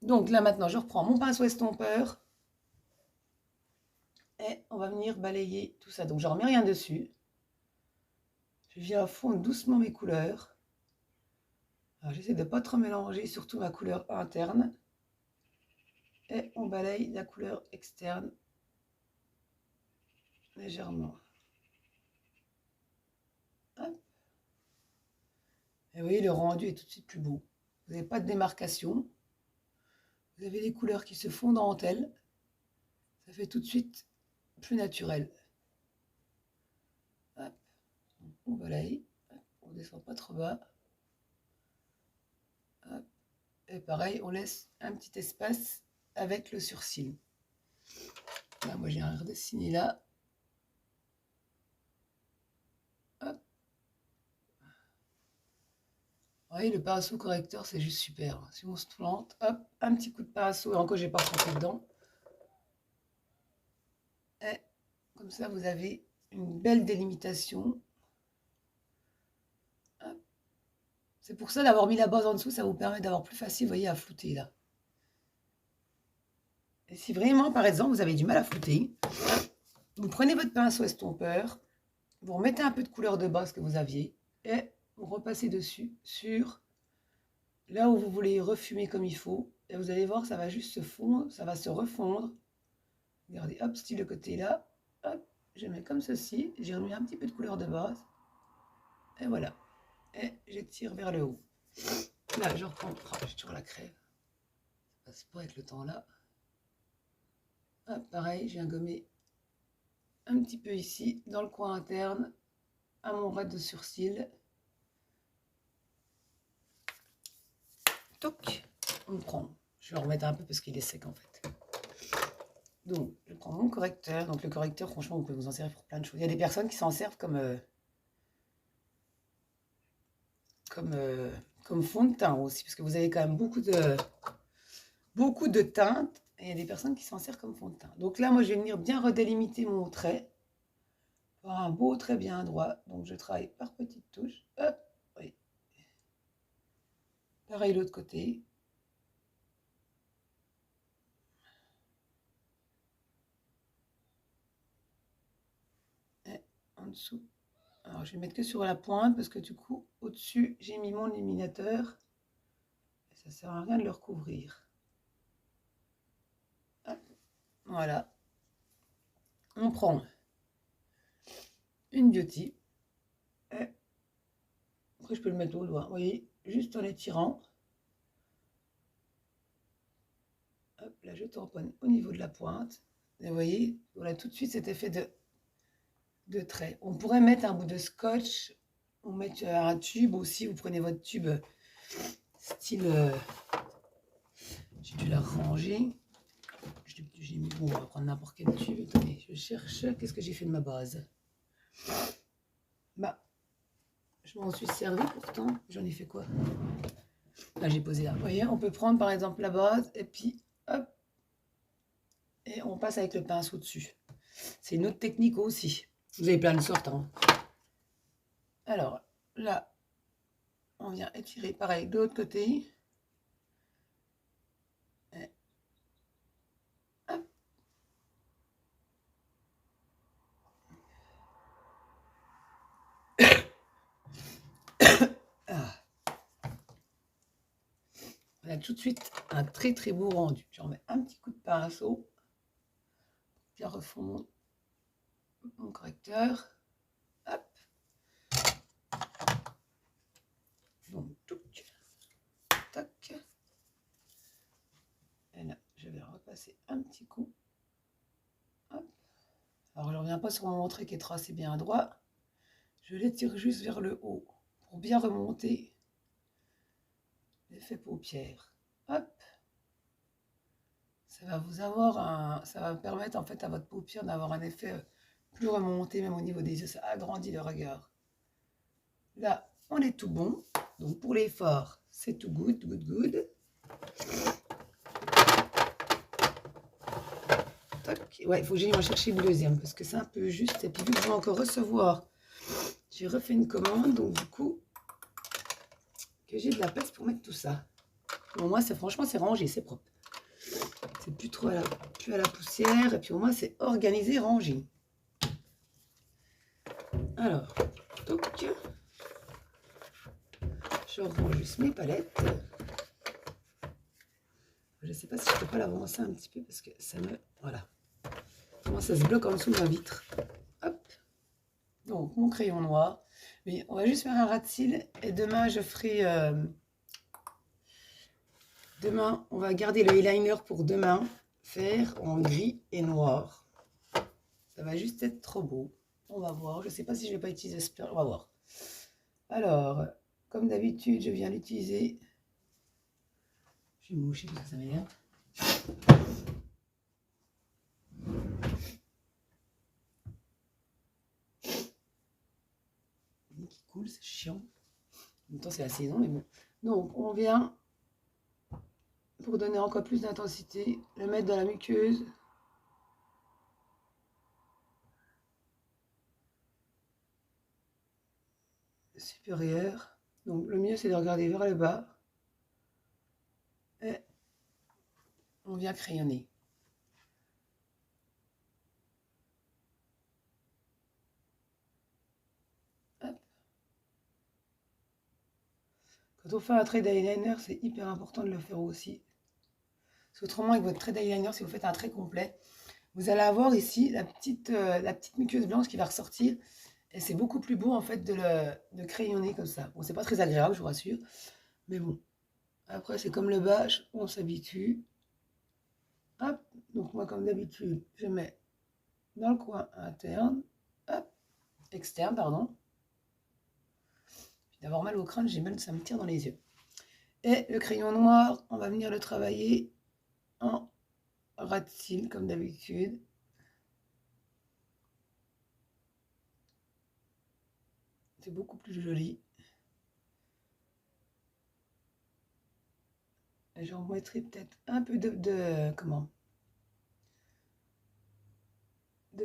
Donc là, maintenant, je reprends mon pinceau estompeur. Et on va venir balayer tout ça. Donc, je ne remets rien dessus. Je viens fondre doucement mes couleurs. Alors, j'essaie de ne pas trop mélanger, surtout ma couleur interne. Et on balaye la couleur externe légèrement. Hop. Et vous voyez, le rendu est tout de suite plus beau. Vous n'avez pas de démarcation. Vous avez des couleurs qui se fondent entre elles. Ça fait tout de suite plus naturel. Hop. On balaye. Hop. On descend pas trop bas. Hop. Et pareil, on laisse un petit espace avec le surcil. Là, moi, j'ai un redessiné là. Hop. Vous voyez, le pinceau correcteur, c'est juste super. Si on se plante, hop, un petit coup de pinceau. Et encore, j'ai pas rentré dedans. Et comme ça, vous avez une belle délimitation. C'est pour ça d'avoir mis la base en dessous, ça vous permet d'avoir plus facile, vous voyez, à flouter là. Et si vraiment, par exemple, vous avez du mal à flouter, vous prenez votre pinceau estompeur, vous remettez un peu de couleur de base que vous aviez et vous repassez dessus sur là où vous voulez refumer comme il faut. Et vous allez voir, ça va juste se fondre, ça va se refondre. Regardez, hop, style le côté là, hop, je mets comme ceci, j'ai remis un petit peu de couleur de base. Et voilà. Et j'étire vers le haut. Là, je reprends, j'ai toujours la crève. Ça passe pas avec le temps là. Hop, pareil, je viens gommer un petit peu ici, dans le coin interne, à mon ras de sourcil. Toc, on prend. Je vais en remettre un peu parce qu'il est sec en fait. Donc, je prends mon correcteur. Donc, le correcteur, franchement, vous pouvez vous en servir pour plein de choses. Il y a des personnes qui s'en servent comme fond de teint aussi, parce que vous avez quand même beaucoup de teintes. Et il y a des personnes qui s'en servent comme fond de teint. Donc là, moi, je vais venir bien redélimiter mon trait. Pour un beau trait bien droit. Donc, je travaille par petites touches. Hop, oui. Pareil l'autre côté. Et en dessous. Alors, je vais mettre que sur la pointe parce que du coup, au-dessus, j'ai mis mon illuminateur. Et ça ne sert à rien de le recouvrir. Hop, voilà. On prend une beauty. Et après, je peux le mettre au doigt. Vous voyez, juste en étirant. là je tamponne au niveau de la pointe. Et vous voyez, on a tout de suite cet effet de trait. On pourrait mettre un bout de scotch, on met un tube aussi, vous prenez votre tube style, j'ai dû la ranger. J'ai mis, bon, on va prendre n'importe quel tube. Attendez, je cherche, qu'est-ce que j'ai fait de ma base? Bah, je m'en suis servi pourtant, j'en ai fait quoi? Là, j'ai posé là. Vous voyez, on peut prendre par exemple la base et puis hop, et on passe avec le pinceau dessus. C'est une autre technique aussi. Vous avez plein de sortes. Hein. Alors, là, on vient étirer pareil de l'autre côté. Et hop. Ah. On a tout de suite un très très beau rendu. J'en mets un petit coup de pinceau. Bien refondre mon correcteur. Hop. Donc, touc, tac. Et là, je vais repasser un petit coup. Hop. Alors, je ne reviens pas sur mon trait qui est tracé bien droit. Je l'étire juste vers le haut pour bien remonter l'effet paupière. Hop. Ça va vous avoir ça va permettre en fait à votre paupière d'avoir un effet plus remonté, même au niveau des yeux, ça agrandit le regard. Là, on est tout bon. Donc pour l'effort, c'est tout good, good, good. Tac. Ouais, il faut que j'aille en chercher une deuxième parce que c'est un peu juste. Et puis vu que je vais encore recevoir, j'ai refait une commande, donc du coup, que j'ai de la place pour mettre tout ça. Bon, moi, franchement, c'est rangé, c'est propre. C'est plus trop plus à la poussière. Et puis au moins, c'est organisé, rangé. Alors, donc, je range juste mes palettes. Je ne sais pas si je ne peux pas l'avancer un petit peu parce que ça me... Voilà. Comment ça se bloque en dessous de ma vitre. Hop. Donc, mon crayon noir. Mais on va juste faire un ras de cils. Et demain, je ferai... Demain, on va garder le eyeliner pour demain. Faire en gris et noir. Ça va juste être trop beau. On va voir. Je ne sais pas si je ne vais pas utiliser ce... On va voir. Alors, comme d'habitude, je viens l'utiliser. Je vais me moucher parce que ça m'énerve. Qui coule, c'est chiant. En même temps, c'est la saison, mais bon. Donc, on vient, pour donner encore plus d'intensité, le mettre dans la muqueuse. Supérieure. Donc, le mieux, c'est de regarder vers le bas. Et on vient crayonner. Hop. Quand on fait un trait d'eyeliner, c'est hyper important de le faire aussi. Parce qu'autrement, avec votre trait d'eyeliner, si vous faites un trait complet, vous allez avoir ici la petite muqueuse blanche qui va ressortir. Et c'est beaucoup plus beau, en fait, de crayonner comme ça. Bon, c'est pas très agréable, je vous rassure. Mais bon. Après, c'est comme le bâche, on s'habitue. Hop. Donc, moi, comme d'habitude, je mets dans le coin interne. Hop. Externe, pardon. D'avoir mal au crâne, j'ai mal, ça me tire dans les yeux. Et le crayon noir, on va venir le travailler en ras de cils, comme d'habitude. C'est beaucoup plus joli. Et j'en mettrai peut-être un peu de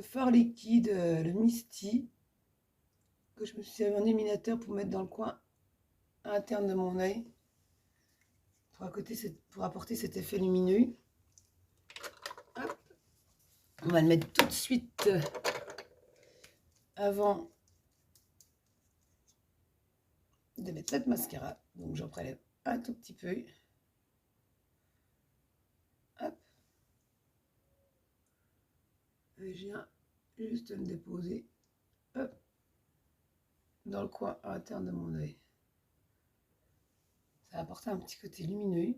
fard liquide, le Misty, que je me suis servi en éliminateur pour mettre dans le coin interne de mon œil, pour apporter cet effet lumineux. Hop. On va le mettre tout de suite avant de mettre notre mascara. Donc j'en prélève un tout petit peu. Hop. Et je viens juste me déposer, hop, dans le coin interne de mon œil. Ça va apporter un petit côté lumineux,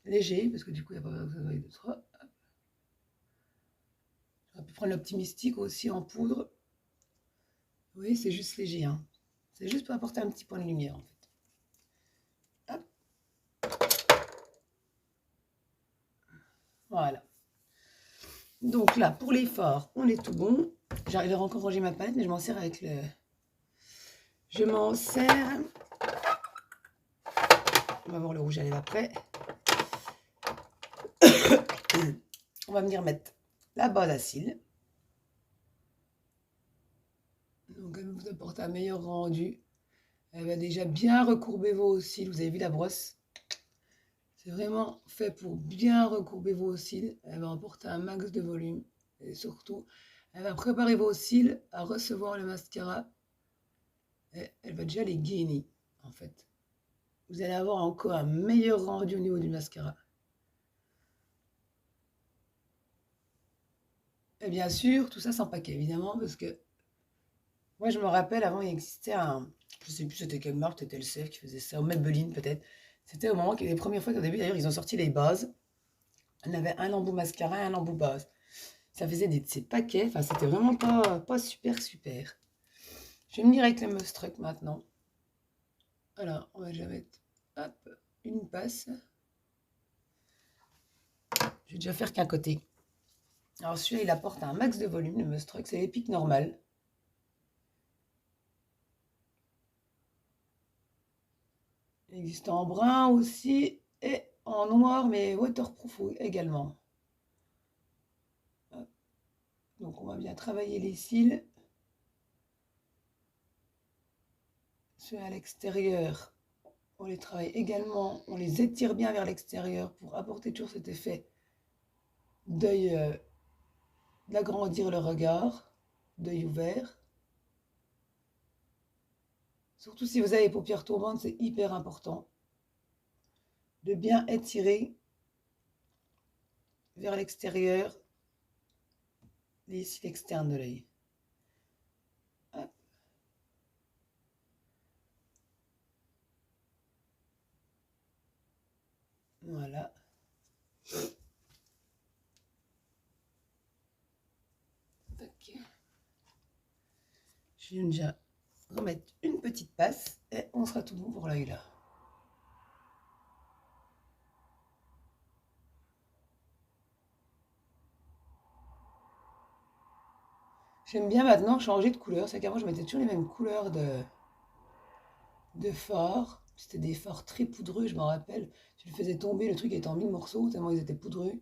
léger, parce que du coup, il n'y a pas besoin de trop. Hop. On peut prendre l'Optimistique aussi en poudre. Vous voyez, c'est juste léger. Hein. C'est juste pour apporter un petit point de lumière, en fait. Hop. Voilà. Donc là, pour l'effort, on est tout bon. J'arriverai encore à ranger ma palette, mais je m'en sers avec le... Je m'en sers... On va voir le rouge à lèvres après. On va venir mettre la base à cils. Donc elle vous apporte un meilleur rendu. Elle va déjà bien recourber vos cils. Vous avez vu la brosse? C'est vraiment fait pour bien recourber vos cils. Elle va apporter un max de volume. Et surtout, elle va préparer vos cils à recevoir le mascara. Et elle va déjà les gainer, en fait. Vous allez avoir encore un meilleur rendu au niveau du mascara. Et bien sûr, tout ça sans paquet, évidemment, parce que moi, je me rappelle, avant, il existait un... Je sais plus c'était quelle marque, c'était LCF qui faisait ça, ou Maybelline peut-être. C'était au moment, les premières fois qu'au début, d'ailleurs, ils ont sorti les bases. On avait un embout mascara et un embout base. Ça faisait de ces paquets, enfin, c'était vraiment pas super, super. Je vais venir avec le Mostruck maintenant. Alors, on va déjà mettre, hop, une passe. Je vais déjà faire qu'un côté. Alors, celui-là, il apporte un max de volume, le Mostruck, c'est l'épique normal. Il existe en brun aussi et en noir, mais waterproof également. Donc on va bien travailler les cils. Ceux à l'extérieur, on les travaille également, on les étire bien vers l'extérieur pour apporter toujours cet effet d'œil, d'agrandir le regard, d'œil ouvert. Surtout si vous avez les paupières tombantes, c'est hyper important de bien étirer vers l'extérieur les cils externes de l'œil. Voilà. Tac. Je viens déjà remettre une petite passe et on sera tout bon pour l'œil là. J'aime bien maintenant changer de couleur. C'est qu'avant je mettais toujours les mêmes couleurs de fard. C'était des fards très poudreux, je me rappelle. Tu le faisais tomber, le truc était en 1000 morceaux, tellement ils étaient poudreux.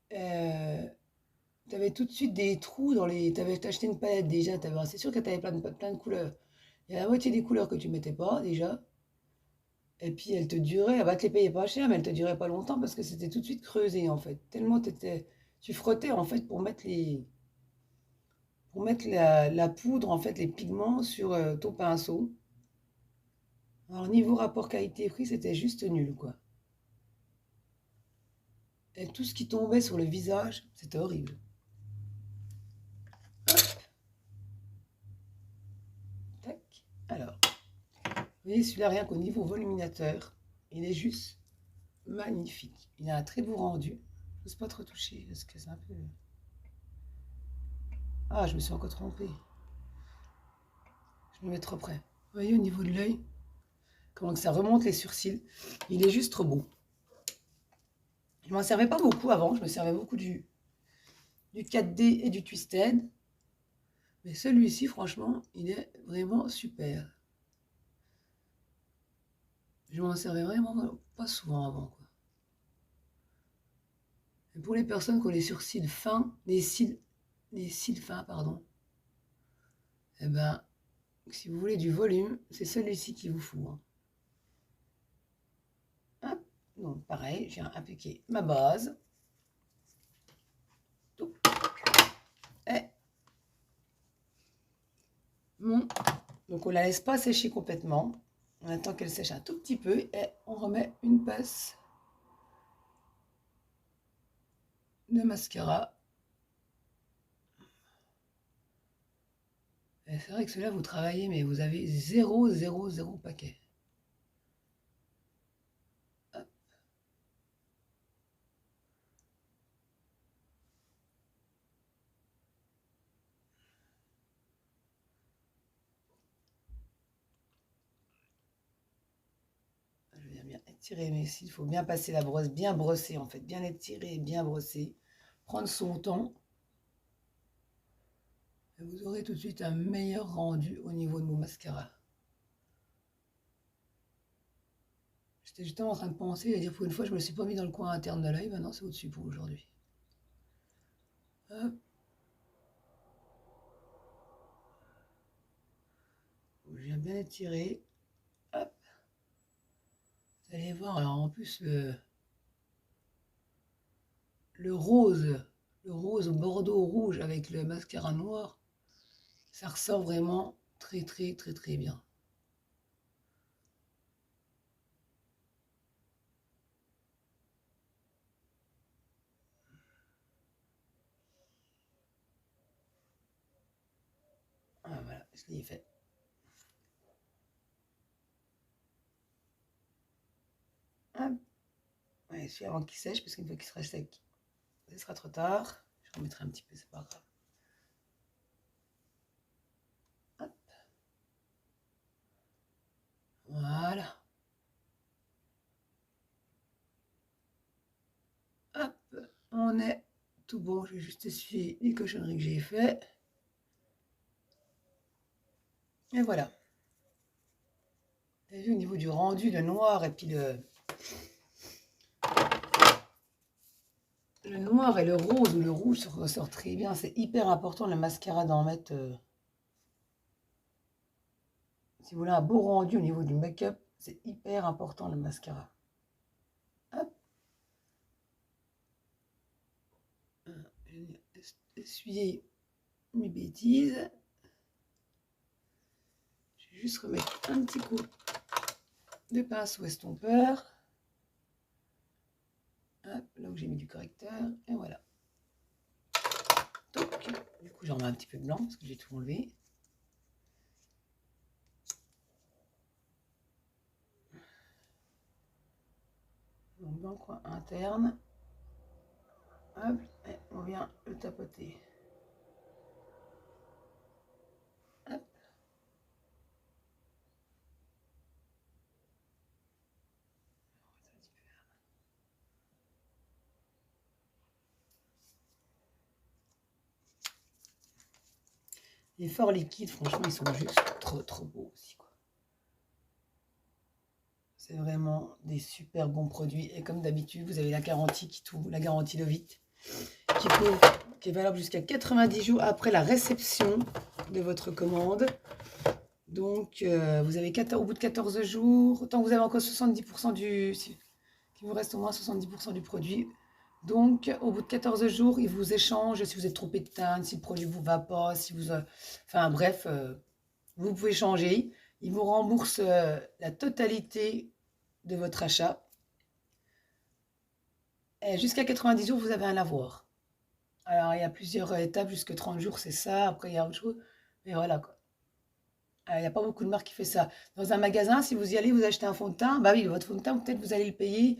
Tu avais tout de suite des trous dans les... Tu avais acheté une palette déjà, c'est sûr que tu avais plein de couleurs. Il y a la moitié des couleurs que tu mettais pas déjà. Et puis elles te duraient, elle va te les payer pas cher, mais elles te duraient pas longtemps parce que c'était tout de suite creusé en fait. Tellement tu frottais en fait pour mettre la poudre, en fait, les pigments sur ton pinceau. Alors niveau rapport qualité-prix, c'était juste nul quoi. Et tout ce qui tombait sur le visage, c'était horrible. Tac. Alors, vous voyez, celui-là, rien qu'au niveau voluminateur, il est juste magnifique. Il a un très beau rendu. Je n'ose pas trop toucher parce que c'est un peu... Ah, je me suis encore trompée. Je me mets trop près. Vous voyez, au niveau de l'œil, comment que ça remonte les sourcils. Il est juste trop beau. Je m'en servais pas beaucoup avant. Je me servais beaucoup du 4D et du Twisted. Mais celui-ci, franchement, il est vraiment super. Je m'en servais vraiment pas souvent avant, quoi. Et pour les personnes qui ont les sourcils fins, les cils fins, pardon, eh ben, si vous voulez du volume, c'est celui-ci qu'il vous faut. Hein. Hop. Donc, pareil, je viens appliquer ma base. Tout. Et donc, on la laisse pas sécher complètement. On attend qu'elle sèche un tout petit peu et on remet une passe de mascara. Et c'est vrai que celui-là, vous travaillez, mais vous avez 0, 0, 0 paquet. Hop. bien étirer, mais il faut bien passer la brosse, bien brosser en fait, bien étirer, bien brosser, prendre son temps. Et vous aurez tout de suite un meilleur rendu au niveau de vos mascaras. J'étais justement en train de penser, à dire pour une fois, je me suis pas mis dans le coin interne de l'œil, maintenant c'est au-dessus pour aujourd'hui. Hop. Je viens bien étirer. Hop. Vous allez voir, alors en plus le rose au bordeaux rouge avec le mascara noir, ça ressort vraiment très très très très bien. Ah, voilà, je l'ai fait. Hop. Ouais, celui avant qu'il sèche, parce qu'une fois qu'il sera sec, ce sera trop tard. Je remettrai un petit peu, c'est pas grave. Hop. Voilà. Hop, on est tout bon. Je vais juste essuyer les cochonneries que j'ai fait. Et voilà. Vous avez vu au niveau du rendu, le noir et puis le noir et le rose ou le rouge se ressort très bien. C'est hyper important le mascara d'en mettre. Si vous voulez un beau rendu au niveau du make-up, c'est hyper important le mascara. Hop. Je vais essuyer mes bêtises. Je vais juste remettre un petit coup de pinceau estompeur. Hop, là où j'ai mis du correcteur. Et voilà. Donc, du coup, j'en mets un petit peu de blanc parce que j'ai tout enlevé. Donc, dans le coin interne. Hop, et on vient le tapoter. Hop. Les forts liquides, franchement, ils sont juste trop beaux aussi, quoi. C'est vraiment des super bons produits. Et comme d'habitude, vous avez la garantie la garantie Lovit, qui est valable jusqu'à 90 jours après la réception de votre commande. Donc, vous avez au bout de 14 jours, tant que vous avez encore 70% qu'il vous reste au moins 70% du produit. Donc, au bout de 14 jours, ils vous échangent si vous êtes trop de teinte, si le produit ne vous va pas, si vous... enfin, bref, vous pouvez changer. Ils vous remboursent la totalité de votre achat. Et jusqu'à 90 jours, vous avez un avoir. Alors, il y a plusieurs étapes, jusqu'à 30 jours, c'est ça. Après, il y a autre chose. Mais voilà, quoi. Il n'y a pas beaucoup de marques qui fait ça. Dans un magasin, si vous y allez, vous achetez un fond de teint. Bah oui, votre fond de teint, peut-être vous allez le payer,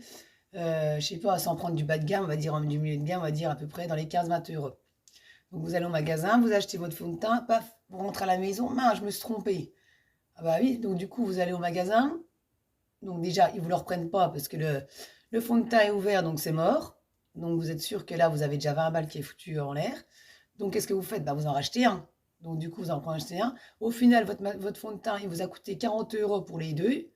je sais pas, sans prendre du bas de gamme, on va dire, du milieu de gamme, on va dire à peu près dans les 15-20 euros. Donc, vous allez au magasin, vous achetez votre fond de teint, paf, vous rentrez à la maison, mince, je me suis trompée. Ah bah oui, donc du coup, vous allez au magasin. Donc déjà, ils ne vous le reprennent pas parce que le fond de teint est ouvert, donc c'est mort. Donc vous êtes sûr que là, vous avez déjà 20 balles qui est foutu en l'air. Donc qu'est-ce que vous faites? Bah, vous en rachetez un. Donc du coup, vous en prenez un. Au final, votre fond de teint, il vous a coûté 40 euros pour les deux.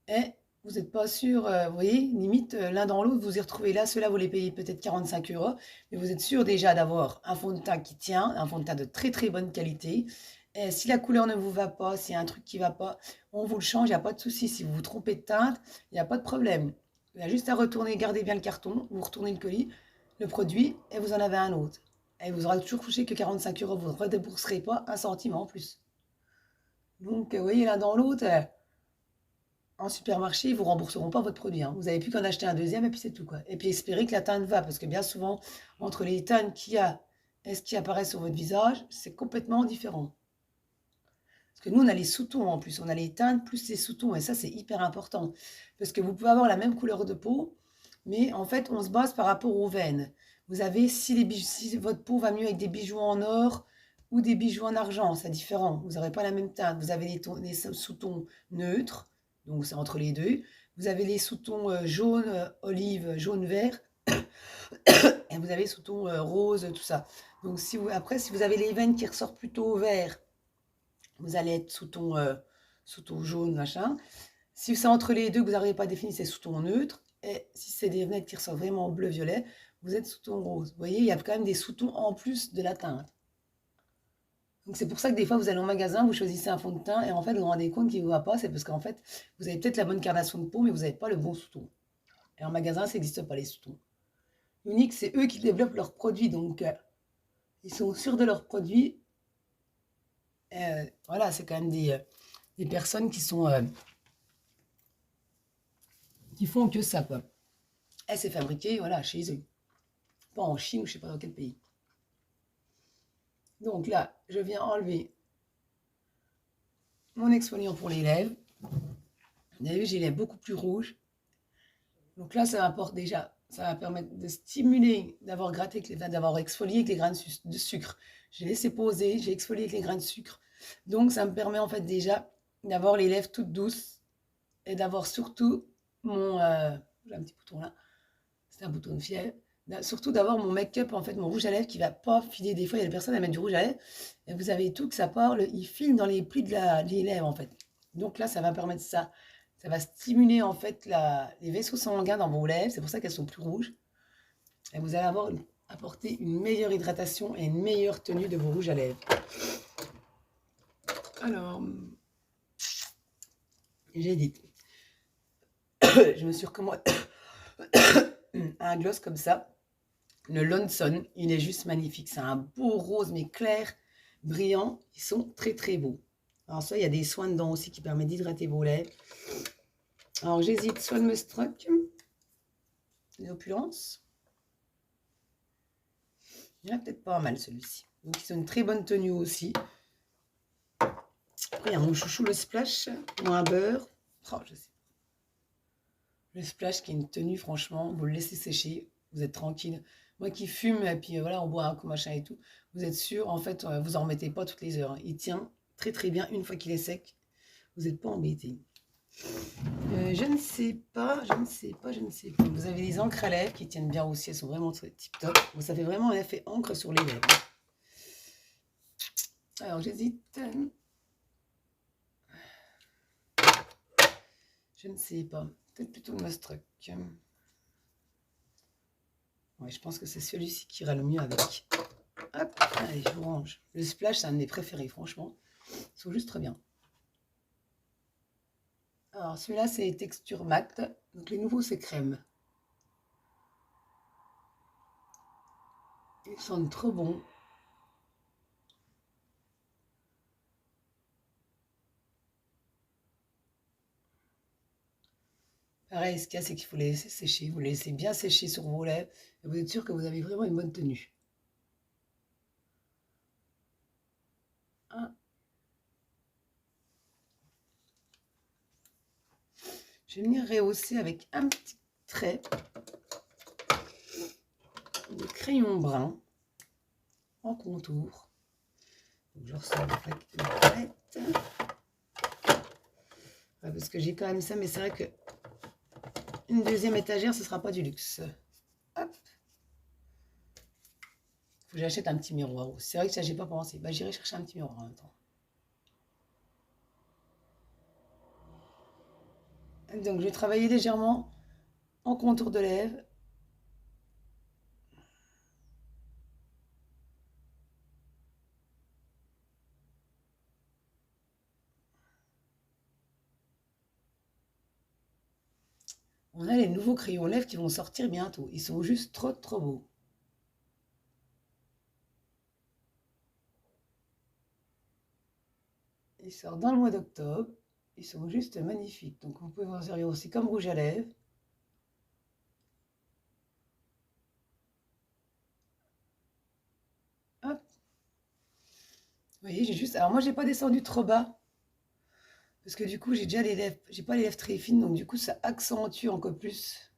Et vous n'êtes pas sûr, vous voyez, limite, l'un dans l'autre, vous y retrouvez là. Ceux-là, vous les payez peut-être 45 euros. Mais vous êtes sûr déjà d'avoir un fond de teint qui tient, un fond de teint de très très bonne qualité. Et si la couleur ne vous va pas, s'il y a un truc qui ne va pas, on vous le change, il n'y a pas de souci. Si vous vous trompez de teinte, il n'y a pas de problème. Il y a juste à retourner, gardez bien le carton, vous retournez le colis, le produit, et vous en avez un autre. Et vous aurez toujours touché que 45 euros, vous ne redébourserez pas un centime en plus. Donc, vous voyez, l'un dans l'autre, en supermarché, ils ne vous rembourseront pas votre produit. Hein. Vous n'avez plus qu'en acheter un deuxième et puis c'est tout, quoi. Et puis espérez que la teinte va, parce que bien souvent, entre les teintes qu'il y a et ce qui apparaît sur votre visage, c'est complètement différent. Parce que nous, on a les sous-tons en plus. On a les teintes plus les sous-tons. Et ça, c'est hyper important. Parce que vous pouvez avoir la même couleur de peau, mais en fait, on se base par rapport aux veines. Vous avez, si votre peau va mieux avec des bijoux en or ou des bijoux en argent, c'est différent. Vous n'aurez pas la même teinte. Vous avez des sous-tons neutres, donc c'est entre les deux. Vous avez les sous-tons jaune, olive, jaune, vert. Et vous avez sous-ton rose, tout ça. Donc, après, si vous avez les veines qui ressortent plutôt au vert, vous allez être sous-ton jaune, machin. Si c'est entre les deux que vous n'arrivez pas à définir, c'est sous-ton neutre. Et si c'est des veines qui ressortent vraiment bleu-violet, vous êtes sous-ton rose. Vous voyez, il y a quand même des sous-tons en plus de la teinte. Donc c'est pour ça que des fois, vous allez au magasin, vous choisissez un fond de teint et en fait, vous vous rendez compte qu'il ne vous va pas. C'est parce qu'en fait, vous avez peut-être la bonne carnation de peau, mais vous n'avez pas le bon sous-ton. Et en magasin, ça n'existe pas les sous-tons. Unique, c'est eux qui développent leurs produits. Donc, ils sont sûrs de leurs produits. Voilà, c'est quand même des personnes qui font que ça, quoi. Et c'est fabriqué, voilà, chez eux. Pas en Chine ou je sais pas dans quel pays. Donc là, je viens enlever mon exfoliant pour les lèvres. Vous avez vu, j'ai les lèvres beaucoup plus rouges. Donc là, ça m'apporte déjà, ça va permettre de stimuler, d'avoir gratté, d'avoir exfolié avec les grains de sucre. J'ai laissé poser, j'ai exfolié avec les grains de sucre. Donc ça me permet en fait déjà d'avoir les lèvres toutes douces et d'avoir surtout mon... j'ai un petit bouton là, c'est un bouton de fièvre. Surtout d'avoir mon make-up, en fait, mon rouge à lèvres qui va pas filer. Des fois, il y a des personnes qui mettent du rouge à lèvres et vous avez tout que ça parle, il file dans les plis des lèvres, en fait. Donc là, ça va permettre ça. Ça va stimuler, en fait, les vaisseaux sanguins dans vos lèvres. C'est pour ça qu'elles sont plus rouges. Et vous allez apporter une meilleure hydratation et une meilleure tenue de vos rouges à lèvres. Alors, j'ai dit, je me suis recommandé un gloss comme ça. Le Lonson, il est juste magnifique. C'est un beau rose, mais clair, brillant. Ils sont très, très beaux. Alors ça, il y a des soins dedans aussi qui permettent d'hydrater vos lèvres. Alors, j'hésite soit de me struck, l'opulence. Il y en a peut-être pas mal, celui-ci. Donc, ils ont une très bonne tenue aussi. Après, il y a mon chouchou, le Splash, moins beurre. Oh, je sais. Le Splash qui est une tenue, franchement, vous le laissez sécher, vous êtes tranquille. Moi qui fume, et puis voilà, on boit un coup, machin et tout, vous êtes sûr, en fait, vous en remettez pas toutes les heures. Il tient très très bien une fois qu'il est sec. Vous n'êtes pas embêté. Je ne sais pas. Vous avez des encres à lèvres qui tiennent bien aussi, elles sont vraiment tip top. Bon, ça fait vraiment un effet encre sur les lèvres. Alors j'hésite. Je ne sais pas. Peut-être plutôt le Mostruck. Ouais, je pense que c'est celui-ci qui ira le mieux avec. Hop, allez, je vous range. Le Splash, c'est un de mes préférés, franchement. Ils sont juste très bien. Alors, celui-là, c'est texture mat. Donc, les nouveaux, c'est crème. Ils sentent trop bons. Pareil, ce qu'il y a, c'est qu'il faut les laisser sécher. Vous les laissez bien sécher sur vos lèvres. Et vous êtes sûr que vous avez vraiment une bonne tenue. Je vais venir rehausser avec un petit trait de crayon brun en contour. Donc, je ressors la palette. Ouais, parce que j'ai quand même ça, mais c'est vrai que une deuxième étagère, ce ne sera pas du luxe. Hop. Faut que j'achète un petit miroir. C'est vrai que ça, j'ai pas pensé. Bah, j'irai chercher un petit miroir en même temps. Donc, je vais travailler légèrement en contour de lèvres. On a les nouveaux crayons lèvres qui vont sortir bientôt. Ils sont juste trop, trop beaux. Ils sortent dans le mois d'octobre. Ils sont juste magnifiques. Donc, vous pouvez vous servir aussi comme rouge à lèvres. Hop. Vous voyez, j'ai juste... Alors, moi, j'ai pas descendu trop bas. Parce que du coup, j'ai déjà les lèvres... J'ai pas les lèvres très fines. Donc, du coup, ça accentue encore plus.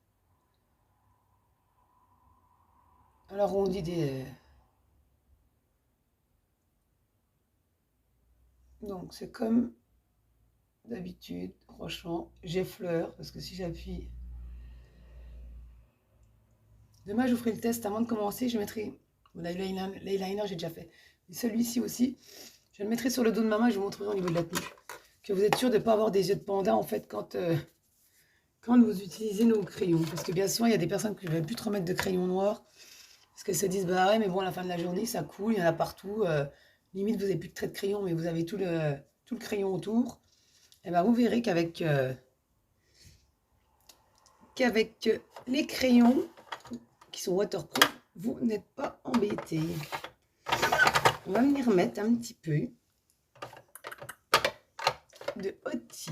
Alors, on dit des... Donc, c'est comme d'habitude, franchement, j'effleure parce que si j'appuie... Demain, je vous ferai le test avant de commencer. Je mettrai... Bon, l'eyeliner, j'ai déjà fait. Mais celui-ci aussi, je le mettrai sur le dos de ma main et je vous montrerai au niveau de la tenue. Que vous êtes sûr de ne pas avoir des yeux de panda, en fait, quand vous utilisez nos crayons. Parce que bien souvent, il y a des personnes qui ne veulent plus te remettre de crayons noirs. Parce qu'elles se disent, bah ouais, mais bon, à la fin de la journée, ça coule, il y en a partout. Limite, vous n'avez plus de trait de crayon, mais vous avez tout le crayon autour. Et ben, vous verrez qu'avec les crayons qui sont waterproof, vous n'êtes pas embêtés. On va venir mettre un petit peu de Hoti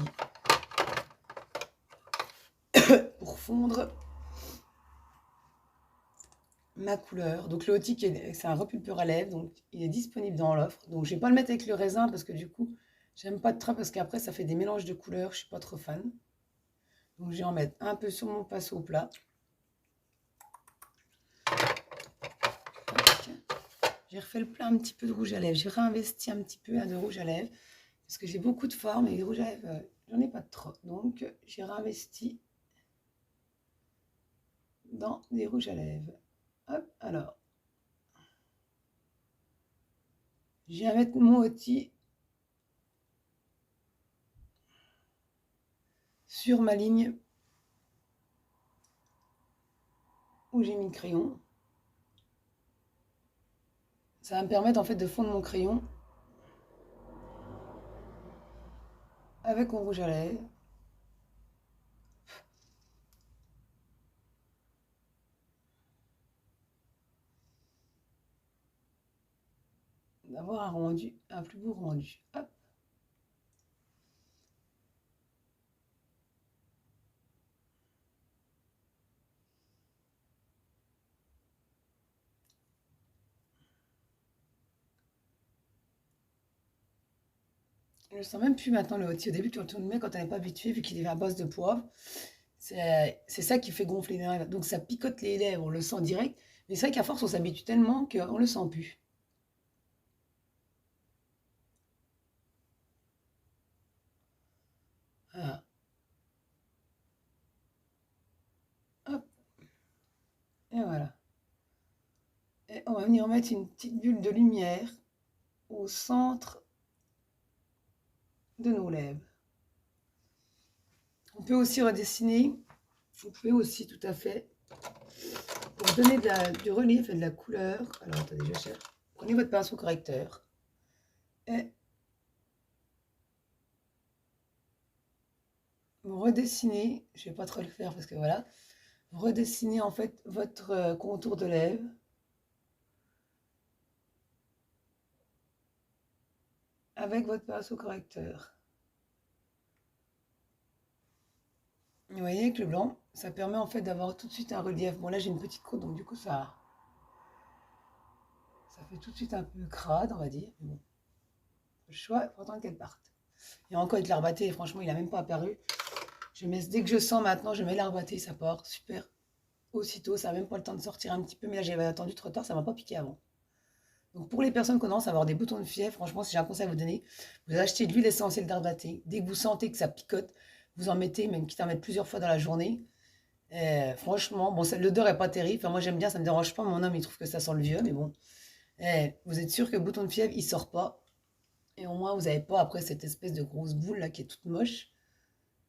pour fondre ma couleur. Donc le Hoti, c'est un repulpeur à lèvres, donc il est disponible dans l'offre. Donc je ne vais pas le mettre avec le raisin parce que du coup, j'aime pas trop parce qu'après ça fait des mélanges de couleurs, je suis pas trop fan. Donc je vais en mettre un peu sur mon pinceau plat. J'ai refait le plat un petit peu de rouge à lèvres. J'ai réinvesti un petit peu de rouge à lèvres parce que j'ai beaucoup de formes et les rouges à lèvres, j'en ai pas trop. Donc j'ai réinvesti dans des rouges à lèvres. Hop, alors. Je viens mettre mon Hoti sur ma ligne où j'ai mis le crayon. Ça va me permettre en fait de fondre mon crayon avec mon rouge à lèvres. D'avoir un rendu, un plus beau rendu. Hop. Je ne sens même plus maintenant le Hoti. Au début, quand on le met, quand on n'est pas habitué, vu qu'il est à base de poivre, c'est ça qui fait gonfler les lèvres. Donc ça picote les lèvres, on le sent direct. Mais c'est vrai qu'à force, on s'habitue tellement qu'on ne le sent plus. Voilà. Hop. Et voilà. Et on va venir mettre une petite bulle de lumière au centre de nos lèvres. On peut aussi redessiner. Vous pouvez aussi tout à fait, pour donner du relief et de la couleur. Alors attendez, je cherche. Prenez votre pinceau correcteur et vous redessinez. Je ne vais pas trop le faire parce que voilà. Vous redessinez en fait votre contour de lèvres. Avec votre pinceau correcteur. Vous voyez, avec le blanc, ça permet en fait d'avoir tout de suite un relief. Bon là j'ai une petite croûte, donc du coup ça fait tout de suite un peu crade, on va dire. Mais bon, le choix, pourtant qu'elle parte. Et encore avec l'arbaté, franchement il n'a même pas apparu. Je mets, dès que je sens maintenant, je mets l'arbaté, ça part super aussitôt. Ça n'a même pas le temps de sortir un petit peu, mais là j'avais attendu trop tard, ça ne m'a pas piqué avant. Donc pour les personnes qui commencent à avoir des boutons de fièvre, franchement, si j'ai un conseil à vous donner, vous achetez de l'huile essentielle d'arbaté. Dès que vous sentez que ça picote, vous en mettez, même quitte à en mettre plusieurs fois dans la journée. Franchement, bon, l'odeur est pas terrible. Enfin, moi j'aime bien, ça me dérange pas. Mon homme il trouve que ça sent le vieux, mais bon. Vous êtes sûr que le bouton de fièvre il sort pas. Et au moins vous n'avez pas après cette espèce de grosse boule là qui est toute moche.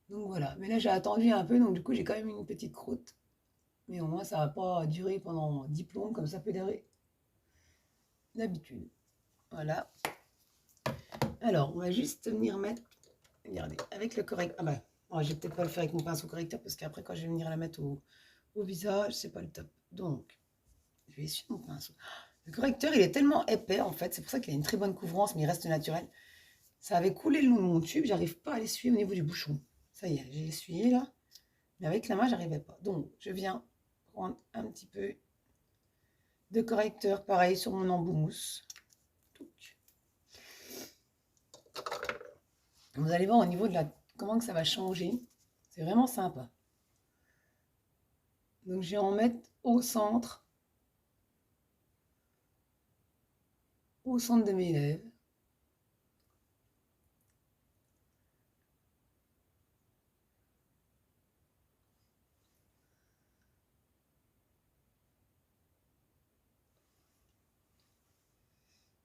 Donc voilà. Mais là j'ai attendu un peu, donc du coup j'ai quand même une petite croûte. Mais au moins ça va pas durer pendant 10 plombs comme ça peut durer d'habitude. Voilà. Alors on va juste venir mettre, regardez, avec le correcteur. Ah bah, je vais peut-être pas le faire avec mon pinceau correcteur parce qu'après quand je vais venir la mettre au visage, c'est pas le top. Donc je vais essuyer mon pinceau. Le correcteur, il est tellement épais, en fait. C'est pour ça qu'il a une très bonne couvrance, mais il reste naturel. Ça avait coulé le long de mon tube. J'arrive pas à l'essuyer au niveau du bouchon. Ça y est, j'ai essuyé, là. Mais avec la main, j'arrivais pas. Donc, je viens prendre un petit peu de correcteur, pareil, sur mon embout mousse. Vous allez voir au niveau de comment que ça va changer. C'est vraiment sympa. Donc, je vais en mettre au centre de mes lèvres.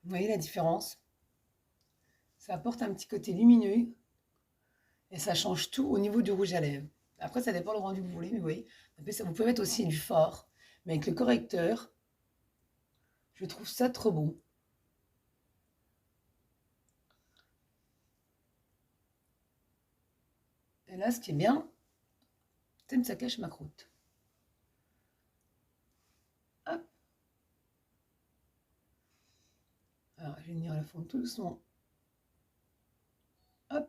Vous voyez la différence? Ça apporte un petit côté lumineux et ça change tout au niveau du rouge à lèvres. Après, ça dépend le rendu que vous voulez, mais vous voyez, vous pouvez mettre aussi du fard, mais avec le correcteur, je trouve ça trop beau. Et là, ce qui est bien, c'est que ça cache ma croûte. Hop. Alors, je vais venir à la fond tout doucement. Hop.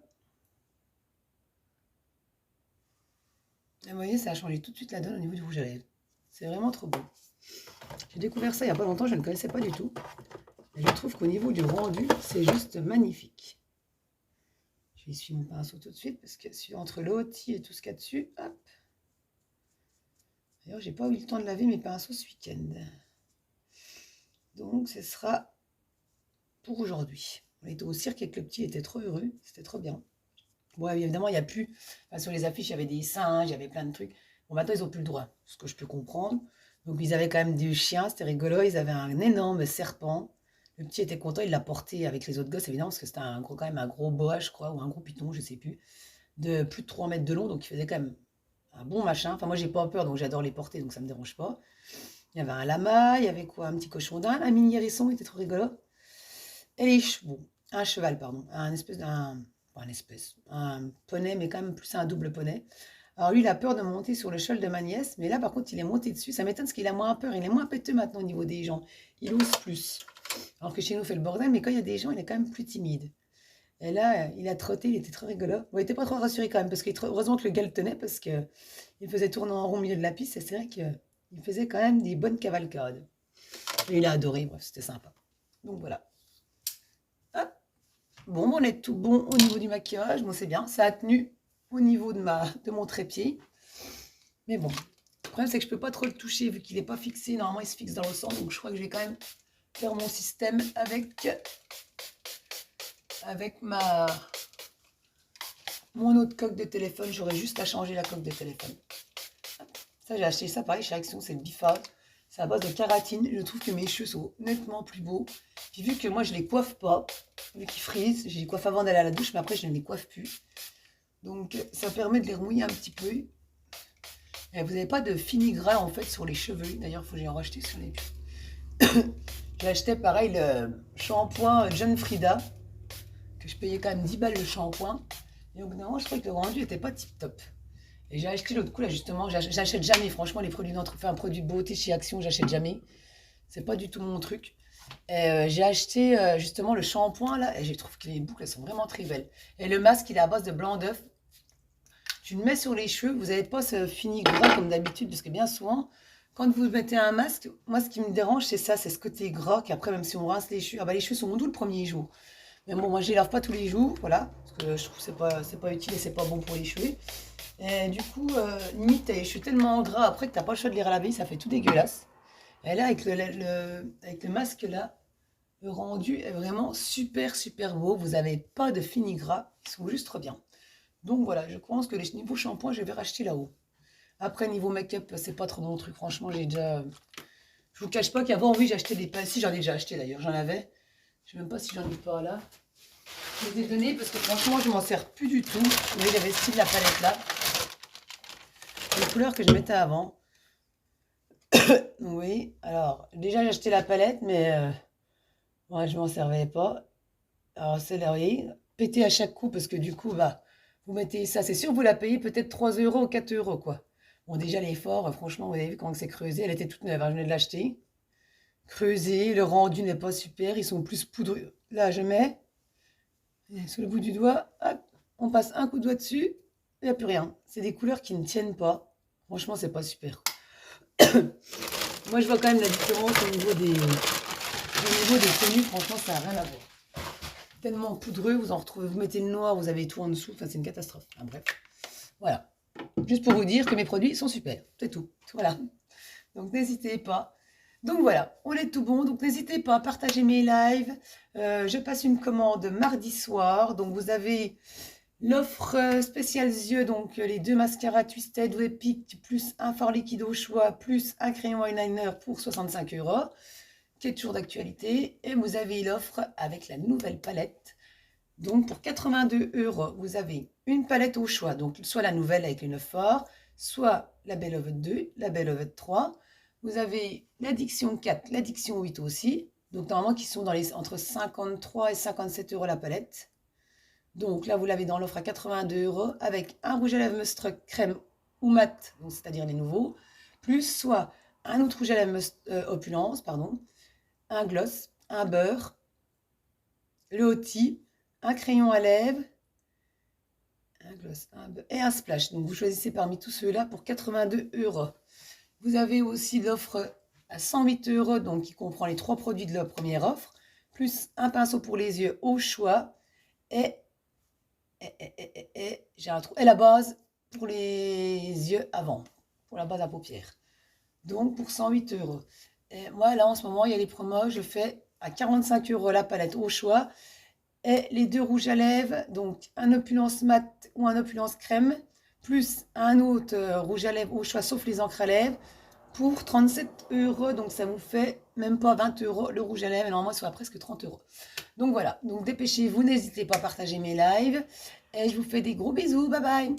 Et vous voyez, ça a changé tout de suite la donne au niveau du rouge à lèvres. C'est vraiment trop beau. J'ai découvert ça il n'y a pas longtemps, je ne connaissais pas du tout. Et je trouve qu'au niveau du rendu, c'est juste magnifique. Je vais essuyer mon pinceau tout de suite parce que celui entre l'outil et tout ce qu'il y a dessus, hop. D'ailleurs, j'ai pas eu le temps de laver mes pinceaux ce week-end. Donc, ce sera pour aujourd'hui. On était au cirque avec le petit, il était trop heureux, c'était trop bien. Bon, évidemment, il n'y a plus. Enfin, sur les affiches, il y avait des singes, il y avait plein de trucs. Bon, maintenant, ils n'ont plus le droit, ce que je peux comprendre. Donc, ils avaient quand même des chiens, c'était rigolo. Ils avaient un énorme serpent. Le petit était content, il l'a porté avec les autres gosses, évidemment, parce que c'était quand même un gros boa, je crois, ou un gros python, je ne sais plus, de plus de 3 mètres de long. Donc, il faisait quand même un bon machin. Enfin, moi, j'ai pas peur, donc j'adore les porter, donc ça ne me dérange pas. Il y avait un lama, il y avait quoi? Un petit cochon d'Inde, un mini hérisson, il était trop rigolo. Et les chevaux, un cheval, pardon, un poney, mais quand même plus un double poney. Alors lui, il a peur de monter sur le cheval de ma nièce, mais là, par contre, il est monté dessus. Ça m'étonne parce qu'il a moins peur, il est moins péteux maintenant au niveau des gens. Il ose plus. Alors que chez nous, on fait le bordel, mais quand il y a des gens, il est quand même plus timide. Et là, il a trotté, il était très rigolo. Bon, il n'était pas trop rassuré quand même, parce heureusement que le gars le tenait, parce qu'il faisait tourner en rond au milieu de la piste, et c'est vrai qu'il faisait quand même des bonnes cavalcades. Et il a adoré, bref, c'était sympa. Donc voilà. Hop. Bon, on est tout bon au niveau du maquillage, bon c'est bien, ça a tenu au niveau de mon trépied. Mais bon, le problème c'est que je ne peux pas trop le toucher vu qu'il n'est pas fixé, normalement il se fixe dans le sang, donc je crois que je vais quand même faire mon système avec mon autre coque de téléphone. J'aurai juste à changer la coque de téléphone. Ça, j'ai acheté ça pareil chez Action, c'est le Biffa. C'est à base de kératine. Je trouve que mes cheveux sont nettement plus beaux. Puis vu que moi, je ne les coiffe pas, vu qu'ils frisent, je les coiffe avant d'aller à la douche, mais après, je ne les coiffe plus. Donc, ça permet de les remouiller un petit peu. Et vous n'avez pas de fini-gras, en fait, sur les cheveux. D'ailleurs, il faut que j'en racheter sur les... J'ai acheté, pareil, le shampoing John Frida, que je payais quand même 10 balles le shampoing. Et au bout d'un moment, je trouvais que le rendu n'était pas tip-top. Et j'ai acheté l'autre coup, là, justement, j'achète jamais, franchement, les produits d'entretien, un produit de beauté chez Action, j'achète jamais. C'est pas du tout mon truc. J'ai acheté justement le shampoing, là, et je trouve que les boucles, elles sont vraiment très belles. Et le masque, il est à base de blanc d'œuf. Tu le mets sur les cheveux, vous n'avez pas ce fini gras comme d'habitude, parce que bien souvent, quand vous mettez un masque, moi, ce qui me dérange, c'est ça, c'est ce côté gras, qu'après, même si on rince les cheveux, ah bah les cheveux sont doux le premier jour. Mais bon, moi, je les lave pas tous les jours, voilà, parce que je trouve que c'est pas utile et c'est pas bon pour les cheveux. Et du coup, limite, t'as les cheveux tellement gras après que t'as pas le choix de les relaver, ça fait tout dégueulasse. Et là, avec le masque là, le rendu est vraiment super, super beau. Vous n'avez pas de fini gras, ils sont juste trop bien. Donc voilà, je pense que les niveaux shampoing, je vais racheter là-haut. Après, niveau make-up, c'est pas trop mon truc. Franchement, j'ai déjà... Je vous cache pas qu'avant, oui, j'ai acheté des palettes. Si, j'en ai déjà acheté d'ailleurs, j'en avais. Je sais même pas si j'en ai pas là. Je les ai donnés parce que franchement, je m'en sers plus du tout. Vous voyez, j'avais style la palette là. Les couleurs que je mettais avant. Oui, alors, déjà, j'ai acheté la palette, mais moi, je m'en servais pas. Alors, c'est là, oui, pété à chaque coup parce que du coup, bah, vous mettez ça. C'est sûr, vous la payez peut-être 3 € ou 4 €, quoi. Bon, déjà, l'effort, franchement, vous avez vu comment c'est creusé. Elle était toute neuve, hein, je venais de l'acheter. Creusé, le rendu n'est pas super. Ils sont plus poudreux. Là, je mets sur le bout du doigt. Hop, on passe un coup de doigt dessus. Il n'y a plus rien. C'est des couleurs qui ne tiennent pas. Franchement, c'est pas super. Moi, je vois quand même la différence au niveau des tenues. Franchement, ça n'a rien à voir. Tellement poudreux, vous en retrouvez, vous mettez le noir, vous avez tout en dessous. Enfin, c'est une catastrophe. Enfin, bref. Voilà. Juste pour vous dire que mes produits sont super. C'est tout. Voilà. Donc, n'hésitez pas. Donc, voilà. On est tout bon. Donc, n'hésitez pas à partager mes lives. Je passe une commande mardi soir. Donc, vous avez l'offre spéciale yeux. Donc, les 2 mascaras Twisted ou Epic, plus un fard liquide au choix, plus un crayon eyeliner pour 65 €. qui est toujours d'actualité. Et vous avez l'offre avec la nouvelle palette. Donc pour 82 €, vous avez une palette au choix. Donc soit la nouvelle avec les 9 forts, soit la Beloved 2, la Beloved 3. Vous avez l'addiction 4, l'addiction 8 aussi. Donc normalement qui sont entre 53 et 57 € la palette. Donc là vous l'avez dans l'offre à 82 € avec un rouge à lèvres Must crème ou mat, c'est-à-dire les nouveaux, plus soit un autre rouge à lèvres opulence, pardon, un gloss, un beurre, le Hoti, un crayon à lèvres, un gloss, un beurre et un splash. Donc vous choisissez parmi tous ceux-là pour 82 €. Vous avez aussi l'offre à 108 €, donc qui comprend les 3 produits de la première offre, plus un pinceau pour les yeux au choix et j'ai un trou, et la base pour les yeux avant, pour la base à paupières. Donc pour 108 €. Et moi là en ce moment il y a les promos, je fais à 45 € la palette au choix et les 2 rouges à lèvres, donc un opulence mat ou un opulence crème, plus un autre rouge à lèvres au choix sauf les encres à lèvres pour 37 €. Donc ça vous fait même pas 20 € le rouge à lèvres, et normalement ça va presque 30 €. Donc voilà, donc dépêchez-vous, n'hésitez pas à partager mes lives et je vous fais des gros bisous, bye bye.